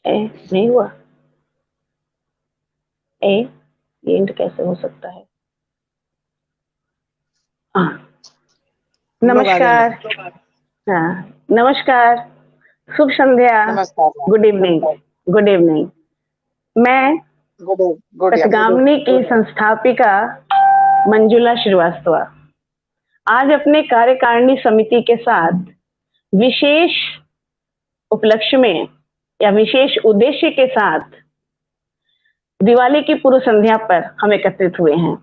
ए नहीं हुआ। ए ये इंट कैसे हो सकता है? हाँ, हम लोग आ जाएंगे। नमस्कार। हाँ, नमस्कार, शुभ संध्या, नमस्कार ma'am. Good evening. Good evening. मैं गुड गुड या पथगामिनी की संस्थापिका मंजुला श्रीवास्तव आज अपने कार्यकारिणी समिति के साथ विशेष उपलक्ष्य में या विशेष उद्देश्य के साथ दिवाली की पूर्व संध्या पर हम एकत्रित हुए हैं।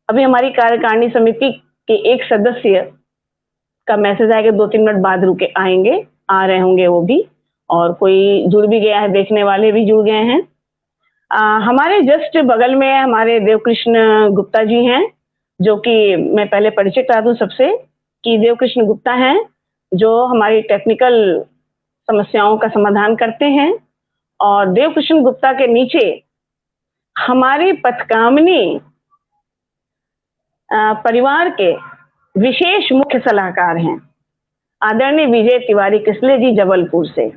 अभी हमारी कार्यकारिणी समिति के एक सदस्य का मैसेज आएगा, 2-3 मिनट बाद रुके आएंगे, आ रहे होंगे वो भी, और कोई जुड़ भी गया है, देखने वाले भी जुड़ गए हैं। हमारे जस्ट बगल में हमारे देवकृष्ण गुप्ता जी हैं, जो कि मैं पहले परिचय करा दूं सबसे कि देवकृष्ण गुप्ता हैं जो हमारी टेक्निकल समस्याओं का समाधान करते हैं। और देवकृष्ण गुप्ता के नीचे हमारे पथगामिनी परिवार के विशेष मुख्य सलाहकार हैं आदरणीय विजय तिवारी किसले जी, जबलपुर से।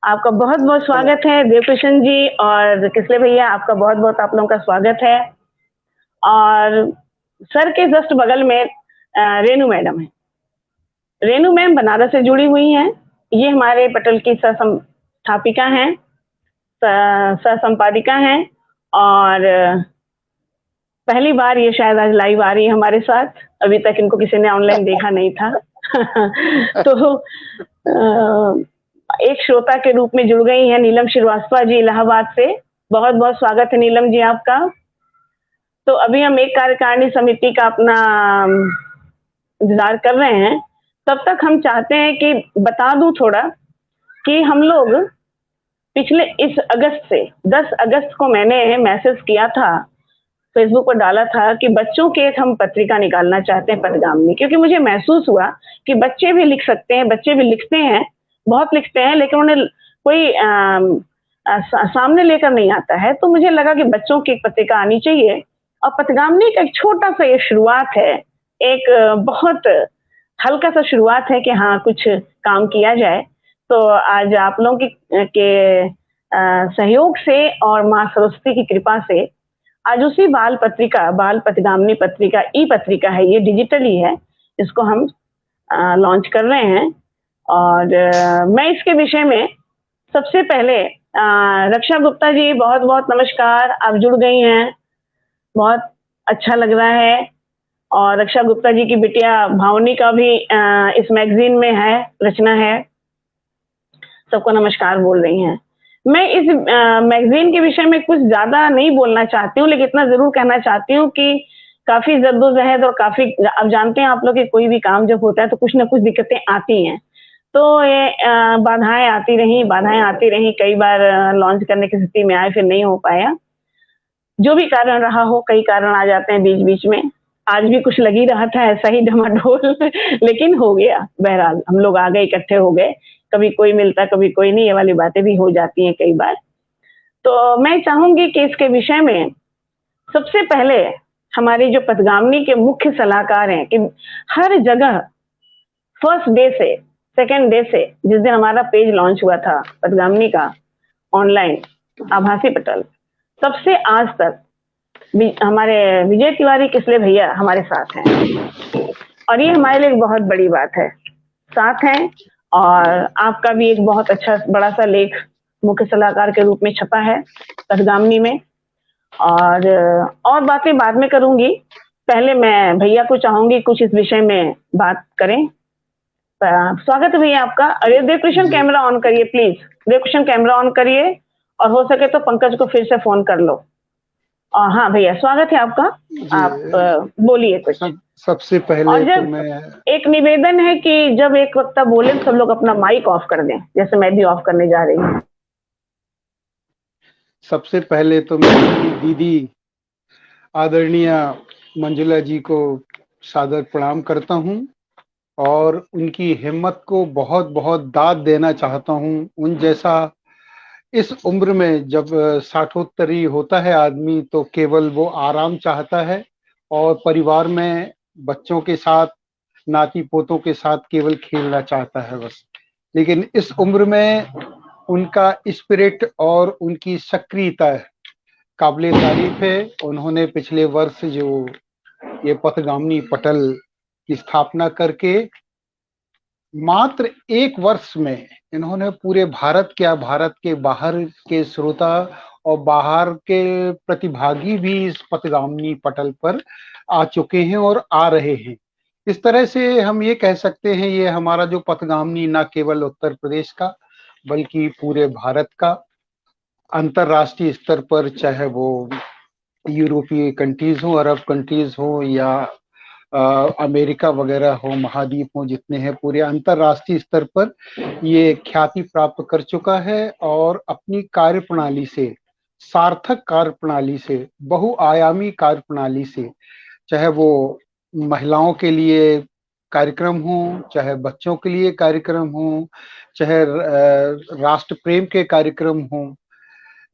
आपका बहुत बहुत स्वागत है देवकृष्ण जी और किसले भैया, आपका बहुत बहुत आप लोगों का स्वागत है। और सर के जस्ट बगल में रेनू मैडम है। रेनू मैम बनारस से जुड़ी हुई हैं। ये हमारे पटल की सह संस्थापिका हैं, सह संपादिका हैं, और पहली बार ये शायद आज लाइव आ रही है हमारे साथ। अभी तक इनको किसी ने ऑनलाइन देखा नहीं था। तो एक श्रोता के रूप में जुड़ गई हैं नीलम श्रीवास्तव जी इलाहाबाद से। बहुत बहुत स्वागत है नीलम जी आपका। तो अभी हम एक कार्यकारिणी समिति का अपना इंतजार कर रहे हैं। तब तक हम चाहते हैं कि बता दूं थोड़ा कि हम लोग पिछले इस अगस्त से 10 अगस्त को मैंने मैसेज किया था, फेसबुक पर डाला था कि बच्चों के एक हम पत्रिका निकालना चाहते हैं पथगामिनी, क्योंकि मुझे महसूस हुआ कि बच्चे भी लिख सकते हैं, बच्चे भी लिखते हैं, बहुत लिखते हैं, लेकिन उन्हें कोई सामने लेकर नहीं आता है। तो मुझे लगा कि बच्चों की एक पत्रिका आनी चाहिए, और पथगामिनी का एक छोटा सा ये शुरुआत है, एक बहुत हल्का सा शुरुआत है कि हाँ कुछ काम किया जाए। तो आज आप लोगों के सहयोग से और माँ सरस्वती की कृपा से आज उसी बाल पत्रिका, बाल पथगामिनी पत्रिका, ई पत्रिका है, ये डिजिटल ही है, इसको हम लॉन्च कर रहे हैं। और मैं इसके विषय में सबसे पहले रक्षा गुप्ता जी, बहुत बहुत नमस्कार, आप जुड़ गई हैं, बहुत अच्छा लग रहा है। और रक्षा गुप्ता जी की बिटिया भावनी का भी इस मैगजीन में है, रचना है, सबको नमस्कार बोल रही हैं। मैं इस मैगजीन के विषय में कुछ ज्यादा नहीं बोलना चाहती हूँ, लेकिन इतना जरूर कहना चाहती हूँ कि काफी जद्दोजहद और काफी, अब जानते हैं आप लोग कि कोई भी काम जब होता है तो कुछ ना कुछ दिक्कतें आती हैं। तो ये बाधाएं आती रही, कई बार लॉन्च करने की स्थिति में आए, फिर नहीं हो पाया। जो भी कारण रहा हो, कई कारण आ जाते हैं बीच बीच में। आज भी कुछ लगी रहा था ऐसा ही डमाडोल, लेकिन हो गया, बहरहाल हम लोग आ गए, इकट्ठे हो गए। कभी कोई मिलता, कभी कोई नहीं, ये वाली बातें भी हो जाती हैं कई बार। तो मैं चाहूंगी कि इसके विषय में सबसे पहले हमारी जो पथगामिनी के मुख्य सलाहकार हैं, कि हर जगह फर्स्ट डे से सेकेंड डे से, जिस दिन हमारा पेज लॉन्च हुआ था पथगामिनी का ऑनलाइन आभासी पटल, तब से आज तक हमारे विजय तिवारी किसले भैया हमारे साथ हैं, और ये हमारे लिए एक बहुत बड़ी बात है, साथ हैं। और आपका भी एक बहुत अच्छा बड़ा सा लेख मुख्य सलाहकार के रूप में छपा है पथगामिनी में। और बातें बाद में करूंगी, पहले मैं भैया को चाहूंगी कुछ इस विषय में बात करें। स्वागत है भैया आपका। अरे देवकृष्ण कैमरा ऑन करिए प्लीज, देवकृष्ण कैमरा ऑन करिए, और हो सके तो पंकज को फिर से फोन कर लो। हाँ भैया, स्वागत है आपका, आप बोलिए कुछ। सबसे पहले और जब तो मैं एक निवेदन है कि जब एक वक्ता बोले सब लोग अपना माइक ऑफ कर दें, जैसे मैं भी ऑफ करने जा रही हूँ। सबसे पहले तो मैं दीदी आदरणीय मंजुला जी को सादर प्रणाम करता हूं, और उनकी हिम्मत को बहुत बहुत दाद देना चाहता हूं। उन जैसा इस उम्र में जब साठोत्तरी होता है आदमी, तो केवल वो आराम चाहता है और परिवार में बच्चों के साथ, नाती पोतों के साथ केवल खेलना चाहता है बस। लेकिन इस उम्र में उनका स्पिरिट और उनकी सक्रियता काबिले तारीफ है। उन्होंने पिछले वर्ष जो ये पथगामी पटल की स्थापना करके मात्र 1 वर्ष में इन्होंने पूरे भारत के बाहर के श्रोता और बाहर के प्रतिभागी भी इस पथगामी पटल पर आ चुके हैं और आ रहे हैं। इस तरह से हम ये कह सकते हैं, ये हमारा जो पथगामी न केवल उत्तर प्रदेश का बल्कि पूरे भारत का अंतरराष्ट्रीय स्तर पर, चाहे वो यूरोपीय कंट्रीज हो, अरब कंट्रीज हो या अमेरिका वगैरह हो, महाद्वीप हो, जितने हैं, पूरे अंतरराष्ट्रीय स्तर पर ये ख्याति प्राप्त कर चुका है और अपनी कार्यप्रणाली से, सार्थक कार्यप्रणाली से, बहुआयामी कार्यप्रणाली से, चाहे वो महिलाओं के लिए कार्यक्रम हो, चाहे बच्चों के लिए कार्यक्रम हो, चाहे राष्ट्र प्रेम के कार्यक्रम हो,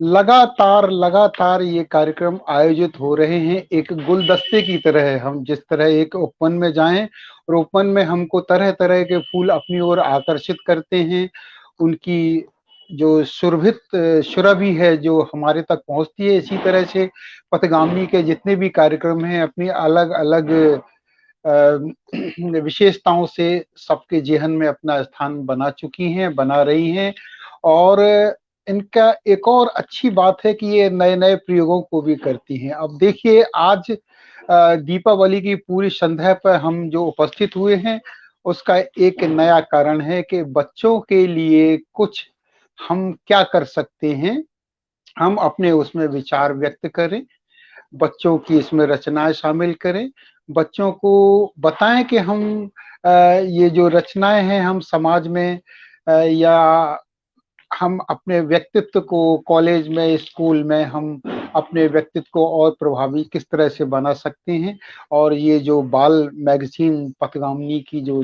लगातार लगातार ये कार्यक्रम आयोजित हो रहे हैं। एक गुलदस्ते की तरह है। हम जिस तरह एक ओपन में जाएं और ओपन में हमको तरह तरह के फूल अपनी ओर आकर्षित करते हैं, उनकी जो सुरभित सुरभि है जो हमारे तक पहुंचती है, इसी तरह से पथगामी के जितने भी कार्यक्रम हैं अपनी अलग अलग विशेषताओं से सबके जेहन में अपना स्थान बना चुकी हैं, बना रही हैं। और इनका एक और अच्छी बात है कि ये नए नए प्रयोगों को भी करती हैं। अब देखिए, आज दीपावली की पूरी संध्या पर हम जो उपस्थित हुए हैं, उसका एक नया कारण है कि बच्चों के लिए कुछ हम क्या कर सकते हैं, हम अपने उसमें विचार व्यक्त करें, बच्चों की इसमें रचनाएं शामिल करें, बच्चों को बताएं कि हम ये जो रचनाएं हैं हम समाज में या हम अपने व्यक्तित्व को कॉलेज में, स्कूल में हम अपने व्यक्तित्व को और प्रभावी किस तरह से बना सकते हैं। और ये जो बाल मैगजीन पथगामी की जो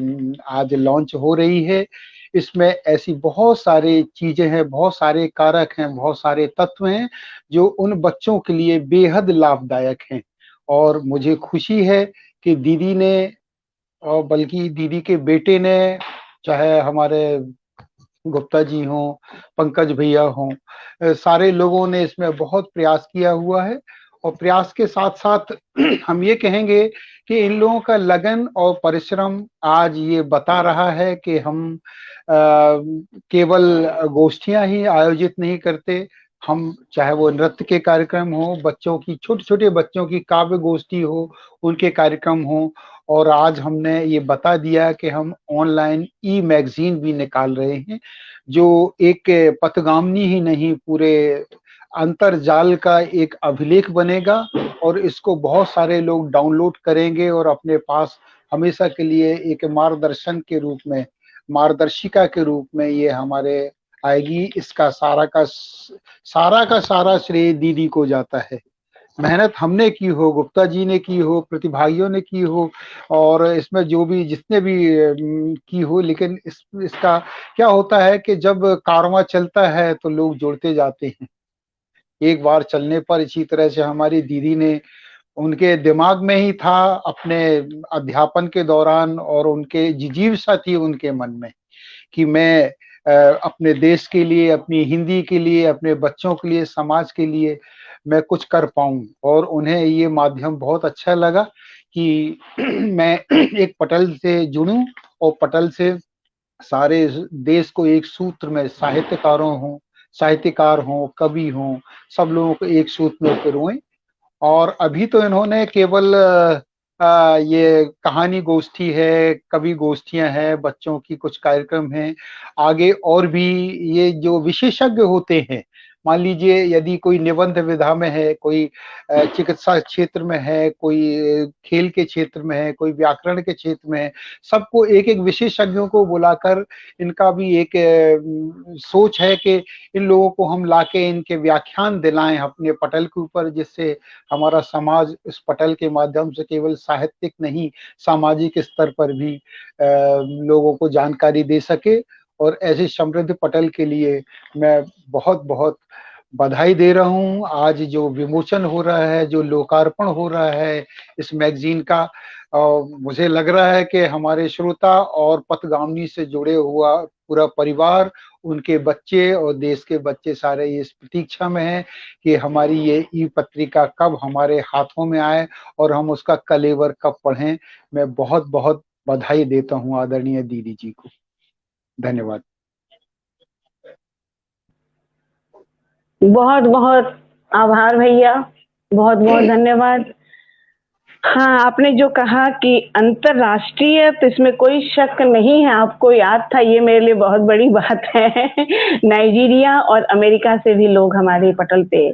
आज लॉन्च हो रही है, इसमें ऐसी बहुत सारी चीजें हैं, बहुत सारे कारक हैं, बहुत सारे तत्व हैं जो उन बच्चों के लिए बेहद लाभदायक हैं। और मुझे खुशी है कि दीदी ने, और बल्कि दीदी के बेटे ने, चाहे हमारे गुप्ता जी हों, पंकज भैया हों, सारे लोगों ने इसमें बहुत प्रयास किया हुआ है। और प्रयास के साथ साथ हम ये कहेंगे कि इन लोगों का लगन और परिश्रम आज ये बता रहा है कि हम केवल गोष्ठियां ही आयोजित नहीं करते, हम चाहे वो नृत्य के कार्यक्रम हो, बच्चों की, छोटे छोटे बच्चों की काव्य गोष्ठी हो, उनके कार्यक्रम हो, और आज हमने ये बता दिया कि हम ऑनलाइन ई मैगजीन भी निकाल रहे हैं, जो एक पथगामी ही नहीं, पूरे अंतरजाल का एक अभिलेख बनेगा और इसको बहुत सारे लोग डाउनलोड करेंगे और अपने पास हमेशा के लिए एक मार्गदर्शन के रूप में, मार्गदर्शिका के रूप में ये हमारे आएगी। इसका सारा का सारा श्रेय दीदी को जाता है। मेहनत हमने की हो, गुप्ता जी ने की हो, प्रतिभागियों ने की हो, और इसमें जो भी जिसने भी की हो, लेकिन इसका क्या होता है कि जब कारवां चलता है तो लोग जुड़ते जाते हैं। एक बार चलने पर, इसी तरह से हमारी दीदी ने, उनके दिमाग में ही था अपने अध्यापन के दौरान, और उनके जिजीविषा थी उनके मन में कि मैं अपने देश के लिए, अपनी हिंदी के लिए, अपने बच्चों के लिए, समाज के लिए मैं कुछ कर पाऊं। और उन्हें ये माध्यम बहुत अच्छा लगा कि मैं एक पटल से जुड़ूं और पटल से सारे देश को एक सूत्र में, साहित्यकार हों, कवि हों, सब लोगों को एक सूत्र में पिरोएं। और अभी तो इन्होंने केवल ये कहानी गोष्ठी है, कवि गोष्ठियां हैं, बच्चों की कुछ कार्यक्रम हैं, आगे और भी ये जो विशेषज्ञ होते हैं, मान लीजिए यदि कोई निबंध विधा में है, कोई चिकित्सा क्षेत्र में है, कोई खेल के क्षेत्र में है, कोई व्याकरण के क्षेत्र में है, सबको एक एक विशेषज्ञों को बुलाकर इनका भी एक सोच है कि इन लोगों को हम लाके इनके व्याख्यान दिलाएं अपने पटल के ऊपर, जिससे हमारा समाज इस पटल के माध्यम से केवल साहित्यिक नहीं, सामाजिक स्तर पर भी लोगों को जानकारी दे सके। और ऐसे समृद्ध पटल के लिए मैं बहुत बहुत बधाई दे रहा हूँ। आज जो विमोचन हो रहा है, जो लोकार्पण हो रहा है इस मैगजीन का, मुझे लग रहा है कि हमारे श्रोता और पथगामी से जुड़े हुआ पूरा परिवार उनके बच्चे और देश के बच्चे सारे इस प्रतीक्षा में हैं कि हमारी ये ई पत्रिका कब हमारे हाथों में आए और हम उसका कलेवर कब पढ़ें। मैं बहुत बहुत बधाई देता हूं आदरणीय दीदी जी को। धन्यवाद। बहुत बहुत आभार भैया, बहुत बहुत धन्यवाद। हाँ, आपने जो कहा कि अंतरराष्ट्रीय, तो इसमें कोई शक नहीं है, आपको याद था, ये मेरे लिए बहुत बड़ी बात है। नाइजीरिया और अमेरिका से भी लोग हमारे पटल पे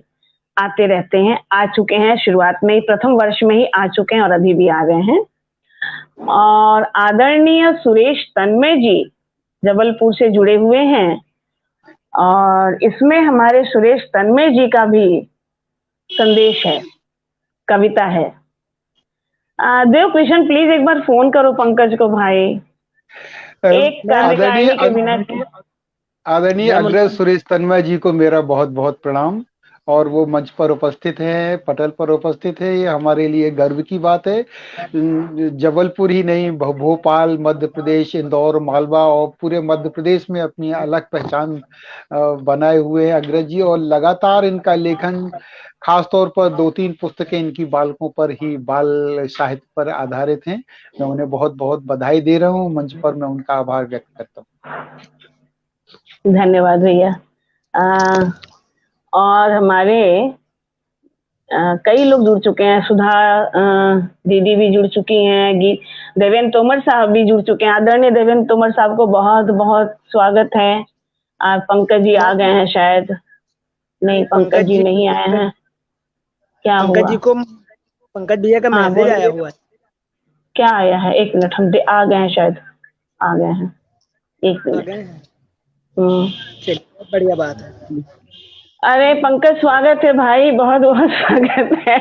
आते रहते हैं, आ चुके हैं, शुरुआत में ही प्रथम वर्ष में ही आ चुके हैं और अभी भी आ गए हैं। और आदरणीय सुरेश तन्मय जी जबलपुर से जुड़े हुए हैं, और इसमें हमारे सुरेश तन्मय जी का भी संदेश है, कविता है। देव कृष्ण प्लीज एक बार फोन करो पंकज को भाई, एक कार्यकारिणी के बिना। आदरणीय अग्रज सुरेश तन्मय जी को मेरा बहुत बहुत प्रणाम, और वो मंच पर उपस्थित है, पटल पर उपस्थित है, ये हमारे लिए गर्व की बात है। जबलपुर ही नहीं, भोपाल, मध्य प्रदेश, इंदौर, मालवा और पूरे मध्य प्रदेश में अपनी अलग पहचान बनाए हुए हैं अग्रज जी, और लगातार इनका लेखन खासतौर पर 2-3 पुस्तकें इनकी बालकों पर ही, बाल साहित्य पर आधारित हैं। मैं उन्हें बहुत बहुत बधाई दे रहा हूँ, मंच पर मैं उनका आभार व्यक्त करता हूँ। धन्यवाद भैया। और हमारे कई लोग जुड़ चुके हैं, सुधा दीदी भी जुड़ चुकी हैं, देवेंद्र तोमर साहब भी जुड़ चुके हैं। आदरणीय देवेंद्र तोमर साहब को बहुत बहुत स्वागत है। पंकज जी आ गए हैं शायद, नहीं पंकज जी नहीं आए हैं, क्या हुआ? पंकज जी को, पंकज भैया का मैसेज आया हुआ है। क्या आया है? एक मिनट, हम आ गए हैं शायद, आ गए हैं, एक मिनट। चलिए, बढ़िया बात है। अरे पंकज स्वागत है भाई, बहुत बहुत स्वागत है।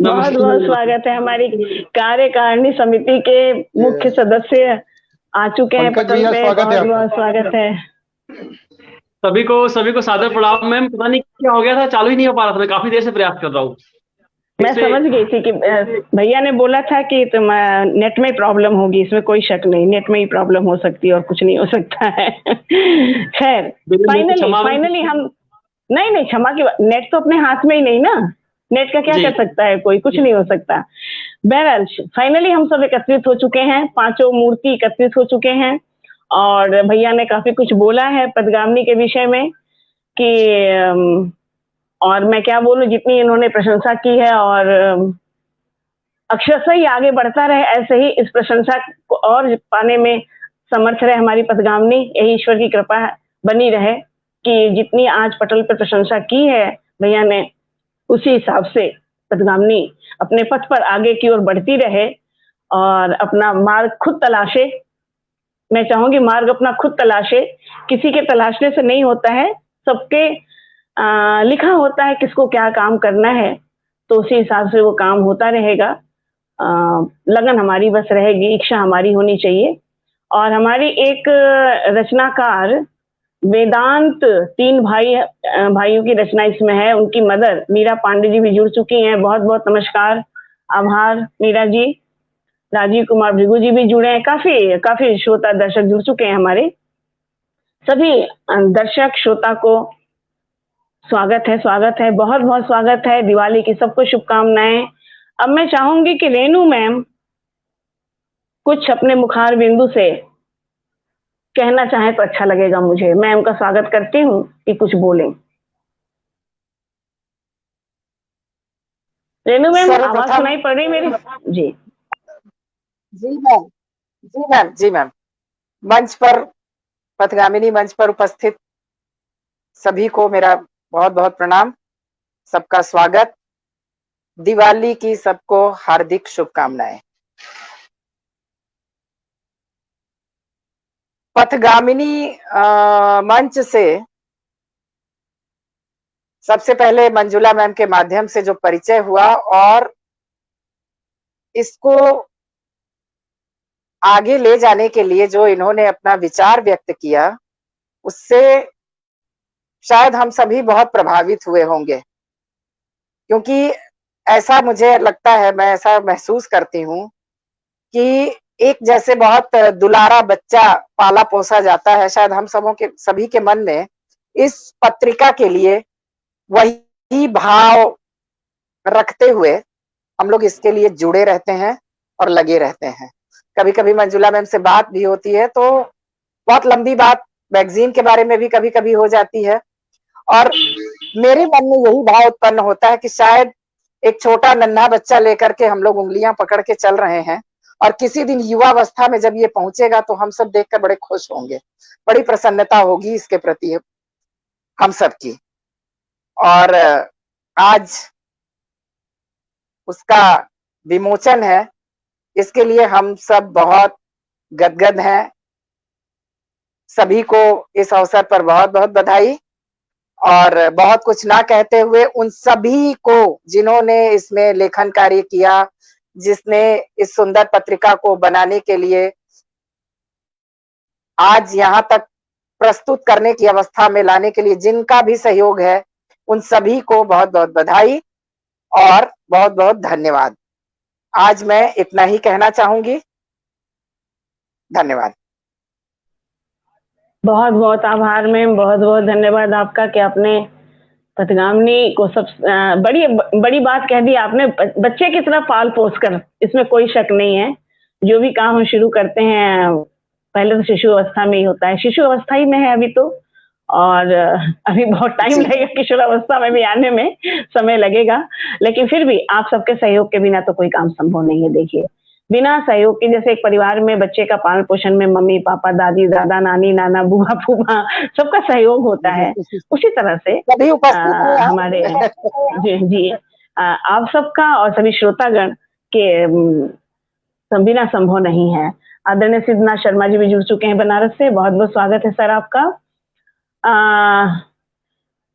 बहुत बहुत स्वागत है। हमारी कार्यकारिणी समिति के मुख्य सदस्य आ चुके हैं पटल पे, बहुत बहुत स्वागत है। सभी को सादर प्रणाम। मैम पता नहीं क्या हो गया था, चालू ही नहीं हो पा रहा था, मैं काफी देर से प्रयास कर रहा हूँ। मैं समझ गई थी कि भैया ने बोला था कि तुम नेट में प्रॉब्लम होगी, इसमें कोई शक नहीं, नेट में ही प्रॉब्लम हो सकती है और कुछ नहीं हो सकता है। खैर फाइनली हम नहीं क्षमा की बात, नेट तो अपने हाथ में ही नहीं ना, नेट का क्या कर सकता है कोई, कुछ नहीं हो सकता। बहरहाल फाइनली हम सब एकत्रित हो चुके हैं, पांचों मूर्ति एकत्रित हो चुके हैं, और भैया ने काफी कुछ बोला है पदगामिनी के विषय में कि और मैं क्या बोलूं, जितनी इन्होंने प्रशंसा की है, और अक्षरशः ही आगे बढ़ता रहे, ऐसे ही इस प्रशंसा को और पाने में समर्थ रहे हमारी पदगामिनी। यही ईश्वर की कृपा बनी रहे कि जितनी आज पटल पर प्रशंसा की है भैया ने, उसी हिसाब से पदगामिनी अपने पथ पर आगे की ओर बढ़ती रहे और अपना मार्ग खुद तलाशे। मैं चाहूंगी मार्ग अपना खुद तलाशे, किसी के तलाशने से नहीं होता है, सबके लिखा होता है किसको क्या काम करना है, तो उसी हिसाब से वो काम होता रहेगा। लगन हमारी बस रहेगी, इच्छा हमारी होनी चाहिए। और हमारी एक रचनाकार वेदांत, 3 भाइयों की रचना इसमें है, उनकी मदर मीरा पांडे जी भी जुड़ चुकी हैं, बहुत बहुत नमस्कार, आभार मीरा जी। राजीव कुमार भृगु जी भी जुड़े हैं, काफी श्रोता दर्शक जुड़ चुके हैं हमारे। सभी दर्शक श्रोता को स्वागत है, बहुत बहुत स्वागत है। दिवाली की सबको शुभकामनाएं। अब मैं चाहूंगी कि रेनू मैम कुछ अपने मुखार बिंदु से कहना चाहे तो अच्छा लगेगा मुझे। मैं उनका स्वागत करती हूँ कि कुछ बोलें। रेनू मैम आवाज सुनाई पड़ रही मेरी? जी जी मैम। मंच पर, पथगामिनी मंच पर उपस्थित सभी को मेरा बहुत बहुत प्रणाम, सबका स्वागत। दिवाली की सबको हार्दिक शुभकामनाएं। पथगामिनी मंच से सबसे पहले मंजुला मैम के माध्यम से जो परिचय हुआ, और इसको आगे ले जाने के लिए जो इन्होंने अपना विचार व्यक्त किया, उससे शायद हम सभी बहुत प्रभावित हुए होंगे, क्योंकि ऐसा मुझे लगता है, मैं ऐसा महसूस करती हूँ कि एक जैसे बहुत दुलारा बच्चा पाला पोसा जाता है, शायद हम सभी के मन में इस पत्रिका के लिए वही भाव रखते हुए हम लोग इसके लिए जुड़े रहते हैं और लगे रहते हैं। कभी कभी मंजुला मैम से बात भी होती है तो बहुत लंबी बात मैगजीन के बारे में भी कभी कभी हो जाती है, और मेरे मन में यही भाव उत्पन्न होता है कि शायद एक छोटा नन्हा बच्चा लेकर के हम लोग उंगलियां पकड़ के चल रहे हैं, और किसी दिन युवावस्था में जब ये पहुंचेगा तो हम सब देखकर बड़े खुश होंगे, बड़ी प्रसन्नता होगी इसके प्रति हम सब की। और आज उसका विमोचन है, इसके लिए हम सब बहुत गदगद हैं। सभी को इस अवसर पर बहुत बहुत बधाई, और बहुत कुछ ना कहते हुए उन सभी को जिन्होंने इसमें लेखन कार्य किया, जिसने इस सुंदर पत्रिका को बनाने के लिए आज यहाँ तक प्रस्तुत करने की अवस्था में लाने के लिए जिनका भी सहयोग है, उन सभी को बहुत बहुत बधाई और बहुत बहुत धन्यवाद। आज मैं इतना ही कहना चाहूंगी। धन्यवाद। बहुत बहुत आभार मैम, बहुत बहुत धन्यवाद आपका कि आपने पथगामिनी को सब बड़ी बड़ी बात कह दी आपने। बच्चे की तरह पाल पोस कर, इसमें कोई शक नहीं है। जो भी काम हम शुरू करते हैं पहले तो शिशु अवस्था में ही होता है, शिशु अवस्था ही में है अभी तो, और अभी बहुत टाइम लगेगा किशोर अवस्था में भी आने में समय लगेगा, लेकिन फिर भी आप सबके सहयोग के बिना तो कोई काम संभव नहीं है। देखिए, बिना सहयोग के, जैसे एक परिवार में बच्चे का पालन पोषण में मम्मी पापा दादी दादा नानी नाना बुआ फूफा सबका सहयोग होता है, उसी तरह से सभी उपस्थित हैं हमारे जी आप सबका और सभी श्रोतागण के बिना संभव नहीं है। आदरणीय सिद्धनाथ शर्मा जी भी जुड़ चुके हैं बनारस से, बहुत बहुत स्वागत है सर आपका।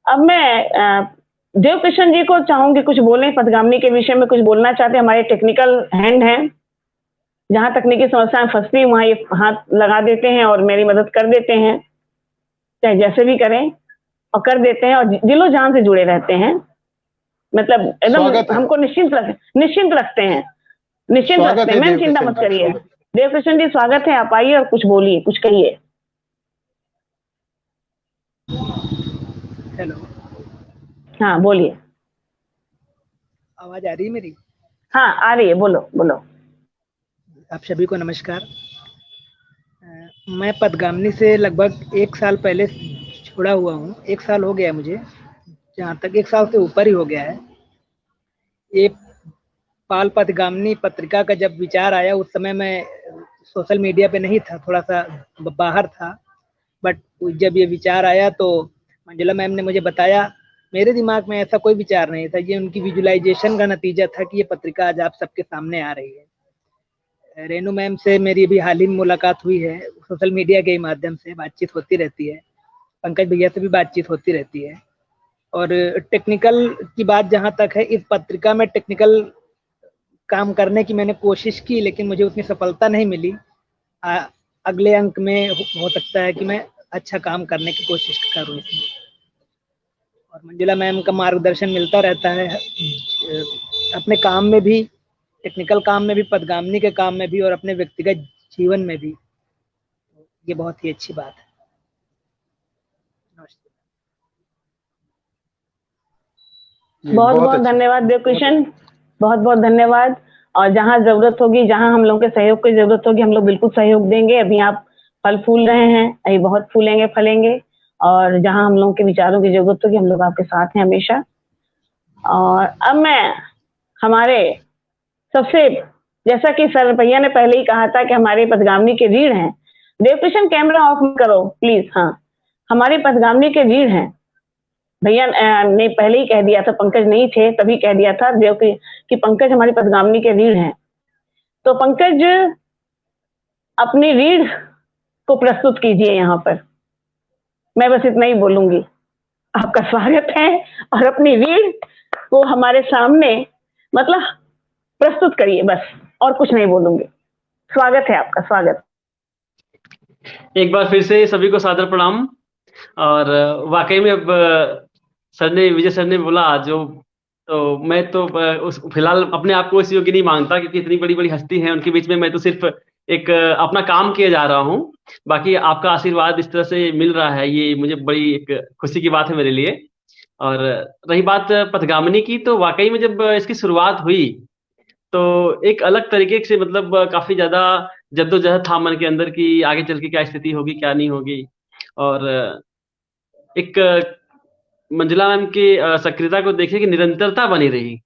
अब मैं देव कृष्ण जी को चाहूंगी कुछ बोलें, पथगामिनी के विषय में कुछ बोलना चाहते हैं। हमारे टेक्निकल हैंड हैं, जहां तकनीकी समस्याएं फंसती वहां ये हाथ लगा देते हैं और मेरी मदद कर देते हैं, चाहे जैसे भी करें और कर देते हैं, और दिलो जान से जुड़े रहते हैं। मतलब एकदम हमको निश्चिंत रखते हैं। मैम चिंता मत करिए। देव कृष्ण जी स्वागत है, आप आइए और कुछ बोलिए, कुछ कहिए। हेलो, हाँ बोलिए। आवाज आ रही है मेरी? हाँ आ रही है, बोलो बोलो। आप सभी को नमस्कार। मैं पथगामिनी से लगभग 1 साल पहले छोड़ा हुआ हूँ। 1 साल हो गया मुझे, जहाँ तक 1 साल से ऊपर ही हो गया है। ये पाल पथगामिनी पत्रिका का जब विचार आया, उस समय मैं सोशल मीडिया पे नहीं था, थोड़ा सा बाहर था, बट जब ये विचार आया तो मंजुला मैम ने मुझे बताया। मेरे दिमाग में ऐसा कोई विचार नहीं था, ये उनकी विजुअलाइजेशन का नतीजा था कि ये पत्रिका आज आप सबके सामने आ रही है। रेनू मैम से मेरी अभी हाल ही में मुलाकात हुई है, सोशल मीडिया के माध्यम से बातचीत होती रहती है। पंकज भैया से भी बातचीत होती रहती है। और टेक्निकल की बात जहाँ तक है, इस पत्रिका में टेक्निकल काम करने की मैंने कोशिश की, लेकिन मुझे उतनी सफलता नहीं मिली। अगले अंक में हो सकता है कि मैं अच्छा काम करने की कोशिश करूँ इसमें। और मंजुला मैम का मार्गदर्शन मिलता रहता है अपने काम में भी, टेक्निकल काम में भी, पथगामिनी के काम में भी, और अपने व्यक्तिगत जीवन में भी। ये बहुत ही अच्छी बात है। बहुत बहुत धन्यवाद देव कृष्ण, बहुत बहुत धन्यवाद। और जहाँ जरूरत होगी, जहाँ हम लोग के सहयोग की जरूरत होगी, हम लोग बिल्कुल सहयोग देंगे। अभी आप फल फूल रहे हैं, अभी बहुत फूलेंगे फलेंगे, और जहाँ हम लोगों के विचारों की जरूरत होगी हम लोग आपके साथ हैं हमेशा। और अब मैं हमारे सबसे, जैसा कि सर भैया ने पहले ही कहा था कि हमारे पथगामिनी के रीढ़ हैं। देव कृष्ण कैमरा ऑफ करो प्लीज। हाँ, हमारे पथगामिनी के रीढ़ हैं। भैया ने पहले ही कह दिया था, पंकज नहीं थे तभी कह दिया था देव कि पंकज हमारी पथगामिनी के रीढ़ हैं। तो पंकज अपनी रीढ़ को प्रस्तुत कीजिए यहाँ पर। मैं बस इतना ही बोलूंगी, आपका स्वागत है, और अपनी रीढ़ को हमारे सामने मतलब प्रस्तुत करिए, बस और कुछ नहीं बोलूंगी। स्वागत है आपका, स्वागत। एक बार फिर से सभी को सादर प्रणाम। और वाकई में अब विजय सर ने बोला जो, तो मैं तो फिलहाल अपने आप को इस योग्य नहीं मानता, क्योंकि इतनी बड़ी बड़ी हस्ती है उनके बीच में मैं तो सिर्फ एक अपना काम किए जा रहा हूँ। बाकी आपका आशीर्वाद इस तरह से मिल रहा है, ये मुझे बड़ी एक खुशी की बात है मेरे लिए। और रही बात पथगामिनी की, तो वाकई में जब इसकी शुरुआत हुई तो एक अलग तरीके से, मतलब काफी ज्यादा जद्दोजहद था मन के अंदर कि आगे चल के क्या स्थिति होगी क्या नहीं होगी। और एक मंजुला मैम की सक्रियता को देखिए कि निरंतरता बनी रही,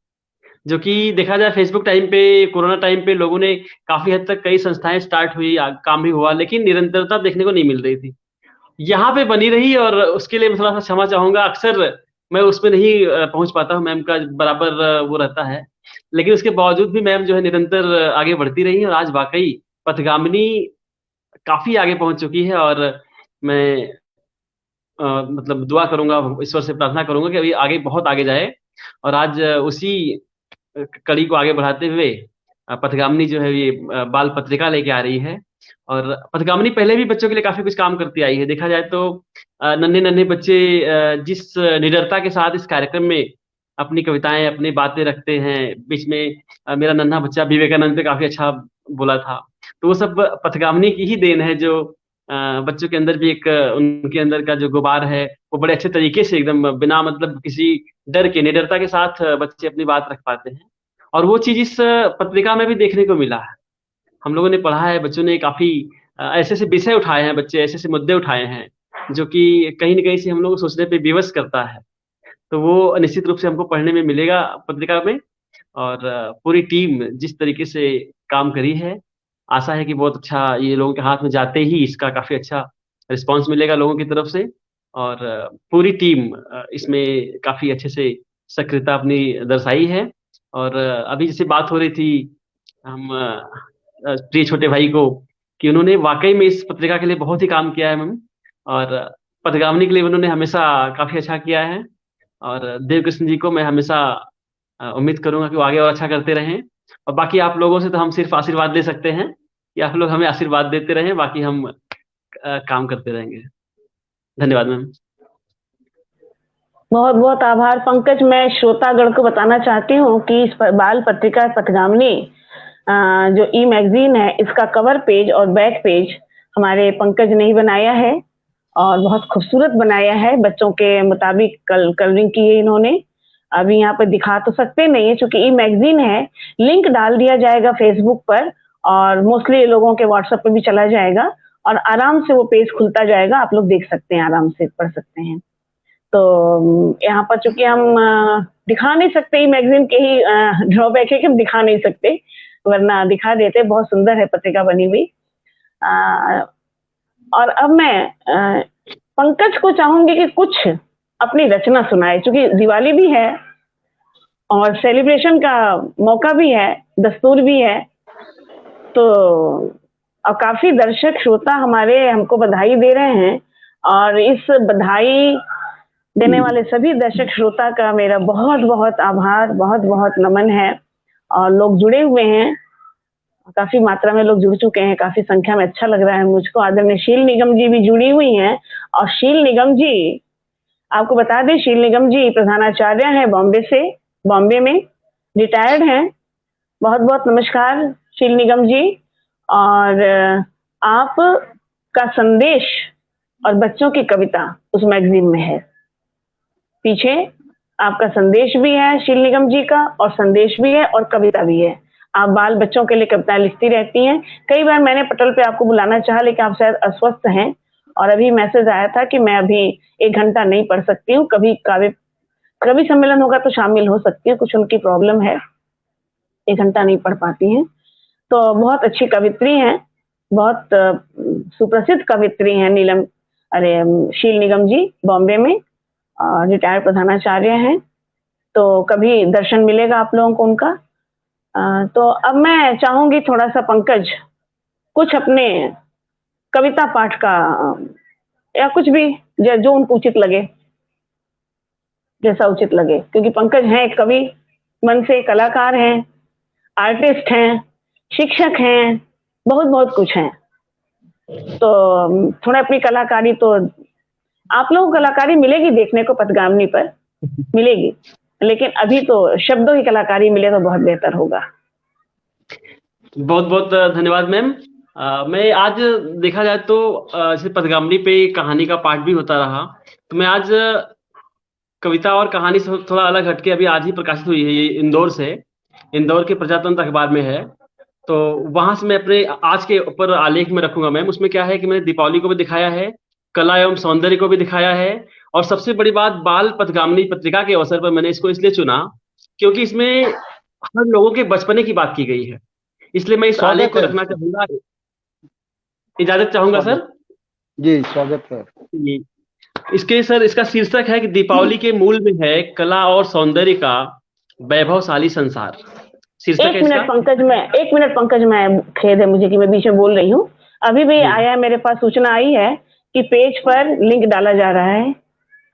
जो कि देखा जाए फेसबुक टाइम पे, कोरोना टाइम पे लोगों ने काफी हद तक कई संस्थाएं स्टार्ट हुई, काम भी हुआ, लेकिन निरंतरता देखने को नहीं मिल रही थी। यहाँ पे बनी रही, और उसके लिए मैं थोड़ा सा क्षमा चाहूंगा। अक्सर मैं उसमें नहीं पहुंच पाता हूँ, मैम का बराबर वो रहता है, लेकिन उसके बावजूद भी मैम जो है निरंतर आगे बढ़ती रही, और आज वाकई पथगामिनी काफी आगे पहुंच चुकी है। और मैं मतलब दुआ करूंगा, ईश्वर से प्रार्थना करूंगा कि अभी आगे बहुत आगे जाए। और आज उसी कड़ी को आगे बढ़ाते हुए पथगामिनी जो है ये बाल पत्रिका लेके आ रही है। और पथगामिनी पहले भी बच्चों के लिए काफी कुछ काम करती आई है। देखा जाए तो नन्हे नन्हे बच्चे जिस निडरता के साथ इस कार्यक्रम में अपनी कविताएं, अपनी बातें रखते हैं। बीच में मेरा नन्हा बच्चा विवेकानंद पे काफी अच्छा बोला था, तो वो सब पथगामिनी की ही देन है, जो बच्चों के अंदर भी एक उनके अंदर का जो गुबार है वो बड़े अच्छे तरीके से, एकदम बिना मतलब किसी डर के, निडरता के साथ बच्चे अपनी बात रख पाते हैं। और वो चीज इस पत्रिका में भी देखने को मिला है। हम लोगों ने पढ़ा है, बच्चों ने काफी ऐसे ऐसे विषय उठाए हैं, बच्चे ऐसे ऐसे मुद्दे उठाए हैं जो कि कहीं न कहीं से हम लोग को सोचने पे विवश करता है। तो वो निश्चित रूप से हमको पढ़ने में मिलेगा पत्रिका में। और पूरी टीम जिस तरीके से काम करी है, आशा है कि बहुत अच्छा ये लोगों के हाथ में जाते ही इसका काफी अच्छा रिस्पांस मिलेगा लोगों की तरफ से। और पूरी टीम इसमें काफी अच्छे से सक्रियता अपनी दर्शाई है। और अभी जैसे बात हो रही थी हम प्रिय छोटे भाई को, कि उन्होंने वाकई में इस पत्रिका के लिए बहुत ही काम किया है मैम। और पथगामिनी के लिए उन्होंने हमेशा काफी अच्छा किया है। और देवकृष्ण जी को मैं हमेशा उम्मीद करूंगा कि वो आगे और अच्छा करते रहें। और बाकी आप लोगों से तो हम सिर्फ आशीर्वाद दे सकते हैं कि आप लोग हमें आशीर्वाद देते रहें, बाकी हम काम करते रहेंगे। धन्यवाद मैम। बहुत बहुत आभार पंकज। मैं श्रोतागण को बताना चाहती हूँ कि इस बाल पत्रिका पथगामिनी जो ई मैगजीन है, इसका कवर पेज और बैक पेज हमारे पंकज ने ही बनाया है, और बहुत खूबसूरत बनाया है। बच्चों के मुताबिक कलरिंग की है इन्होंने। अभी यहाँ पर दिखा तो सकते नहीं है क्योंकि ई मैगजीन है। लिंक डाल दिया जाएगा फेसबुक पर, और मोस्टली लोगों के व्हाट्सएप पे भी चला जाएगा, और आराम से वो पेज खुलता जाएगा, आप लोग देख सकते हैं, आराम से पढ़ सकते हैं। तो यहाँ पर चूंकि हम दिखा नहीं सकते, मैगजीन के ही ड्रॉबैक है कि हम दिखा नहीं सकते, वरना दिखा देते। बहुत सुंदर है पत्रिका बनी हुई। और अब मैं पंकज को चाहूंगी कि कुछ अपनी रचना सुनाए, क्योंकि दिवाली भी है और सेलिब्रेशन का मौका भी है, दस्तूर भी है। तो अब काफी दर्शक श्रोता हमारे हमको बधाई दे रहे हैं, और इस बधाई देने वाले सभी दर्शक श्रोता का मेरा बहुत बहुत आभार, बहुत बहुत नमन है। और लोग जुड़े हुए हैं, काफी मात्रा में लोग जुड़ चुके हैं, काफी संख्या में। अच्छा लग रहा है मुझको। आदरणीय शील निगम जी भी जुड़ी हुई हैं। और शील निगम जी, आपको बता दें, शील निगम जी प्रधानाचार्य हैं बॉम्बे से, बॉम्बे में रिटायर्ड हैं। बहुत बहुत नमस्कार शील निगम जी। और आप का संदेश और बच्चों की कविता उस मैगजीन में है। पीछे आपका संदेश भी है शील निगम जी का, और संदेश भी है और कविता भी है। आप बाल बच्चों के लिए कविताएं लिखती रहती हैं। कई बार मैंने पटल पे आपको बुलाना चाहा, लेकिन आप शायद अस्वस्थ हैं, और अभी मैसेज आया था कि मैं अभी 1 घंटा नहीं पढ़ सकती हूँ। कवि सम्मेलन होगा तो शामिल हो सकती हूँ, कुछ उनकी प्रॉब्लम है, 1 घंटा नहीं पढ़ पाती हैं। तो बहुत अच्छी कवित्री हैं, बहुत सुप्रसिद्ध कवित्री हैं शील निगम जी, बॉम्बे में रिटायर्ड प्रधानाचार्य हैं। तो कभी दर्शन मिलेगा आप लोगों को उनका। तो अब मैं चाहूंगी थोड़ा सा पंकज कुछ अपने कविता पाठ का, या कुछ भी जो उनको उचित लगे, जैसा उचित लगे, क्योंकि पंकज हैं कवि मन से, कलाकार हैं, आर्टिस्ट हैं, शिक्षक हैं, बहुत बहुत कुछ हैं। तो थोड़ा अपनी कलाकारी, तो आप लोगों को कलाकारी मिलेगी देखने को पथगामिनी पर, मिलेगी, लेकिन अभी तो शब्दों की कलाकारी मिले तो बहुत बेहतर होगा। बहुत बहुत धन्यवाद मैम। मैं आज देखा जाए तो जैसे पथगामनी पे कहानी का पाठ भी होता रहा, तो मैं आज कविता और कहानी से थोड़ा अलग हटके अभी आज ही प्रकाशित हुई है, ये इंदौर से, इंदौर के प्रजातंत्र अखबार में है। तो वहां से मैं अपने आज के ऊपर आलेख में रखूंगा मैम। उसमें क्या है कि मैंने दीपावली को भी दिखाया है, कला एवं सौंदर्य को भी दिखाया है, और सबसे बड़ी बात, बाल पथगामिनी पत्रिका के अवसर पर मैंने इसको इसलिए चुना क्योंकि इसमें हर लोगों के बचपने की बात की गई है, इसलिए मैं इस आलेख स्वागत को है। रखना चाहूंगा। इजाजत चाहूंगा सर। स्वागत जी, स्वागत है। ये इसके सर, इसका शीर्षक है कि दीपावली के मूल में है कला और सौंदर्य का वैभवशाली संसार। शीर्षक है इसका। एक मिनट पंकज, मैं खेद है मुझे कि मैं बीच में बोल रही हूँ। अभी भी जी। आया है, मेरे पास सूचना आई है कि पेज पर लिंक डाला जा रहा है,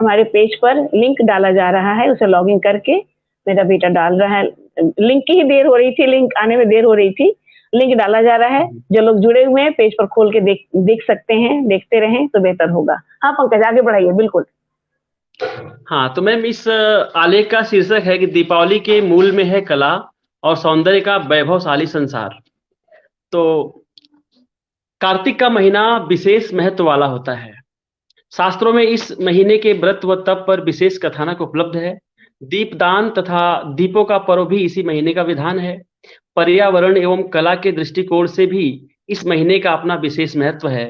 हमारे पेज पर लिंक डाला जा रहा है, उसे लॉगिन करके मेरा बेटा डाल रहा है। लिंक की ही देर हो रही थी, लिंक आने में देर हो रही थी, लिंक डाला जा रहा है। जो लोग जुड़े हुए हैं पेज पर खोल के देख सकते हैं, देखते रहें तो बेहतर होगा। हाँ पंकज, आगे बढ़ाइए। बिल्कुल। हाँ, तो मैम इस आलेख का शीर्षक है कि दीपावली के मूल में है कला और सौंदर्य का वैभवशाली संसार। तो कार्तिक का महीना विशेष महत्व वाला होता है। शास्त्रों में इस महीने के व्रत व तप पर विशेष कथानक उपलब्ध है। दीपदान तथा दीपों का पर्व भी इसी महीने का विधान है। पर्यावरण एवं कला के दृष्टिकोण से भी इस महीने का अपना विशेष महत्व है।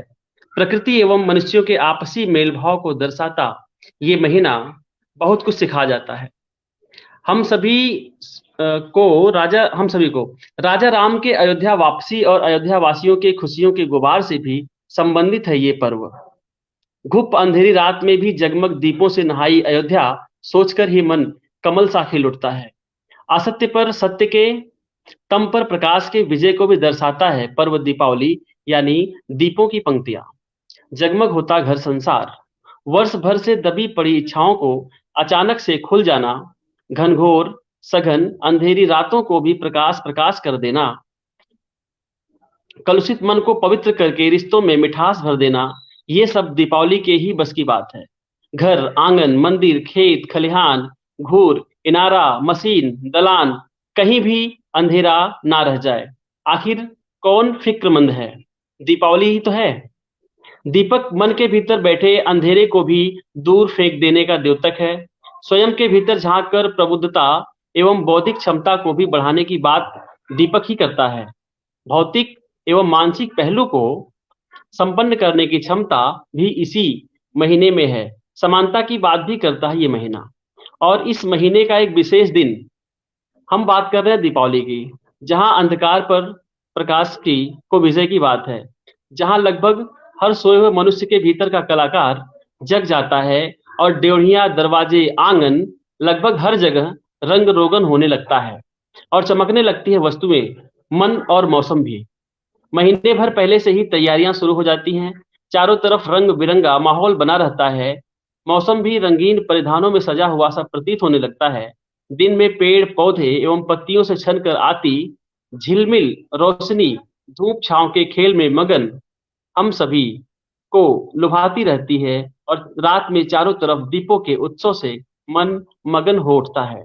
प्रकृति एवं मनुष्यों के आपसी मेल भाव को दर्शाता ये महीना बहुत कुछ सिखा जाता है। हम सभी हम सभी को राजा राम के अयोध्या वापसी और अयोध्या वासियों के खुशियों के गुबार से भी संबंधित है ये पर्व। घुप अंधेरी रात में भी जगमग दीपों से नहाई अयोध्या सोचकर ही मन कमल सा खिल उठता है। असत्य पर सत्य के, तम पर प्रकाश के विजय को भी दर्शाता है पर्व दीपावली, यानी दीपों की पंक्तियां। जगमग होता घर संसार, वर्ष भर से दबी पड़ी इच्छाओं को अचानक से खुल जाना, घनघोर सघन अंधेरी रातों को भी प्रकाश प्रकाश कर देना, कलुषित मन को पवित्र करके रिश्तों में मिठास भर देना, ये सब दीपावली के ही बस की बात है। घर, आंगन, मंदिर, खेत, खलिहान, घूर, इनारा, मशीन, दलान, कहीं भी अंधेरा ना रह जाए। आखिर कौन फिक्रमंद है? दीपावली ही तो है। दीपक मन के भीतर बैठे अंधेरे को भी दूर फेंक देने का द्योतक है। स्वयं के भीतर झांक कर प्रबुद्धता एवं बौद्धिक क्षमता को भी बढ़ाने की बात दीपक ही करता है। भौतिक एवं मानसिक पहलू को संपन्न करने की क्षमता भी इसी महीने में है। समानता की बात भी करता है ये महीना। और इस महीने का एक विशेष दिन, हम बात कर रहे हैं दीपावली की, जहां अंधकार पर प्रकाश की को विजय की बात है, जहां लगभग हर सोए हुए मनुष्य के भीतर का कलाकार जग जाता है और ड्योढ़ियां, दरवाजे, आंगन, लगभग हर जगह रंग रोगन होने लगता है और चमकने लगती है वस्तुएं, मन और मौसम भी। महीने भर पहले से ही तैयारियां शुरू हो जाती हैं। चारों तरफ रंग बिरंगा माहौल बना रहता है। मौसम भी रंगीन परिधानों में सजा हुआ सा प्रतीत होने लगता है। दिन में पेड़ पौधे एवं पत्तियों से छन कर आती झिलमिल रोशनी धूप छांव के खेल में मगन हम सभी को लुभाती रहती है, और रात में चारों तरफ दीपों के उत्सव से मन मगन हो उठता है।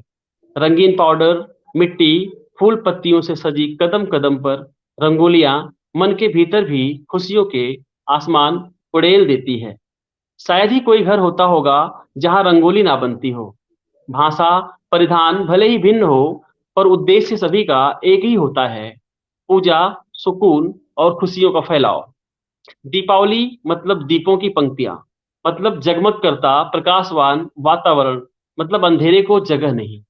रंगीन पाउडर, मिट्टी, फूल पत्तियों से सजी कदम कदम पर रंगोलियां मन के भीतर भी खुशियों के आसमान उड़ेल देती है। शायद ही कोई घर होता होगा जहां रंगोली ना बनती हो। भाषा, परिधान भले ही भिन्न हो, पर उद्देश्य सभी का एक ही होता है, पूजा, सुकून और खुशियों का फैलाव। दीपावली मतलब दीपों की पंक्तियां, मतलब जगमग करता प्रकाशवान वातावरण, मतलब अंधेरे को जगह नहीं।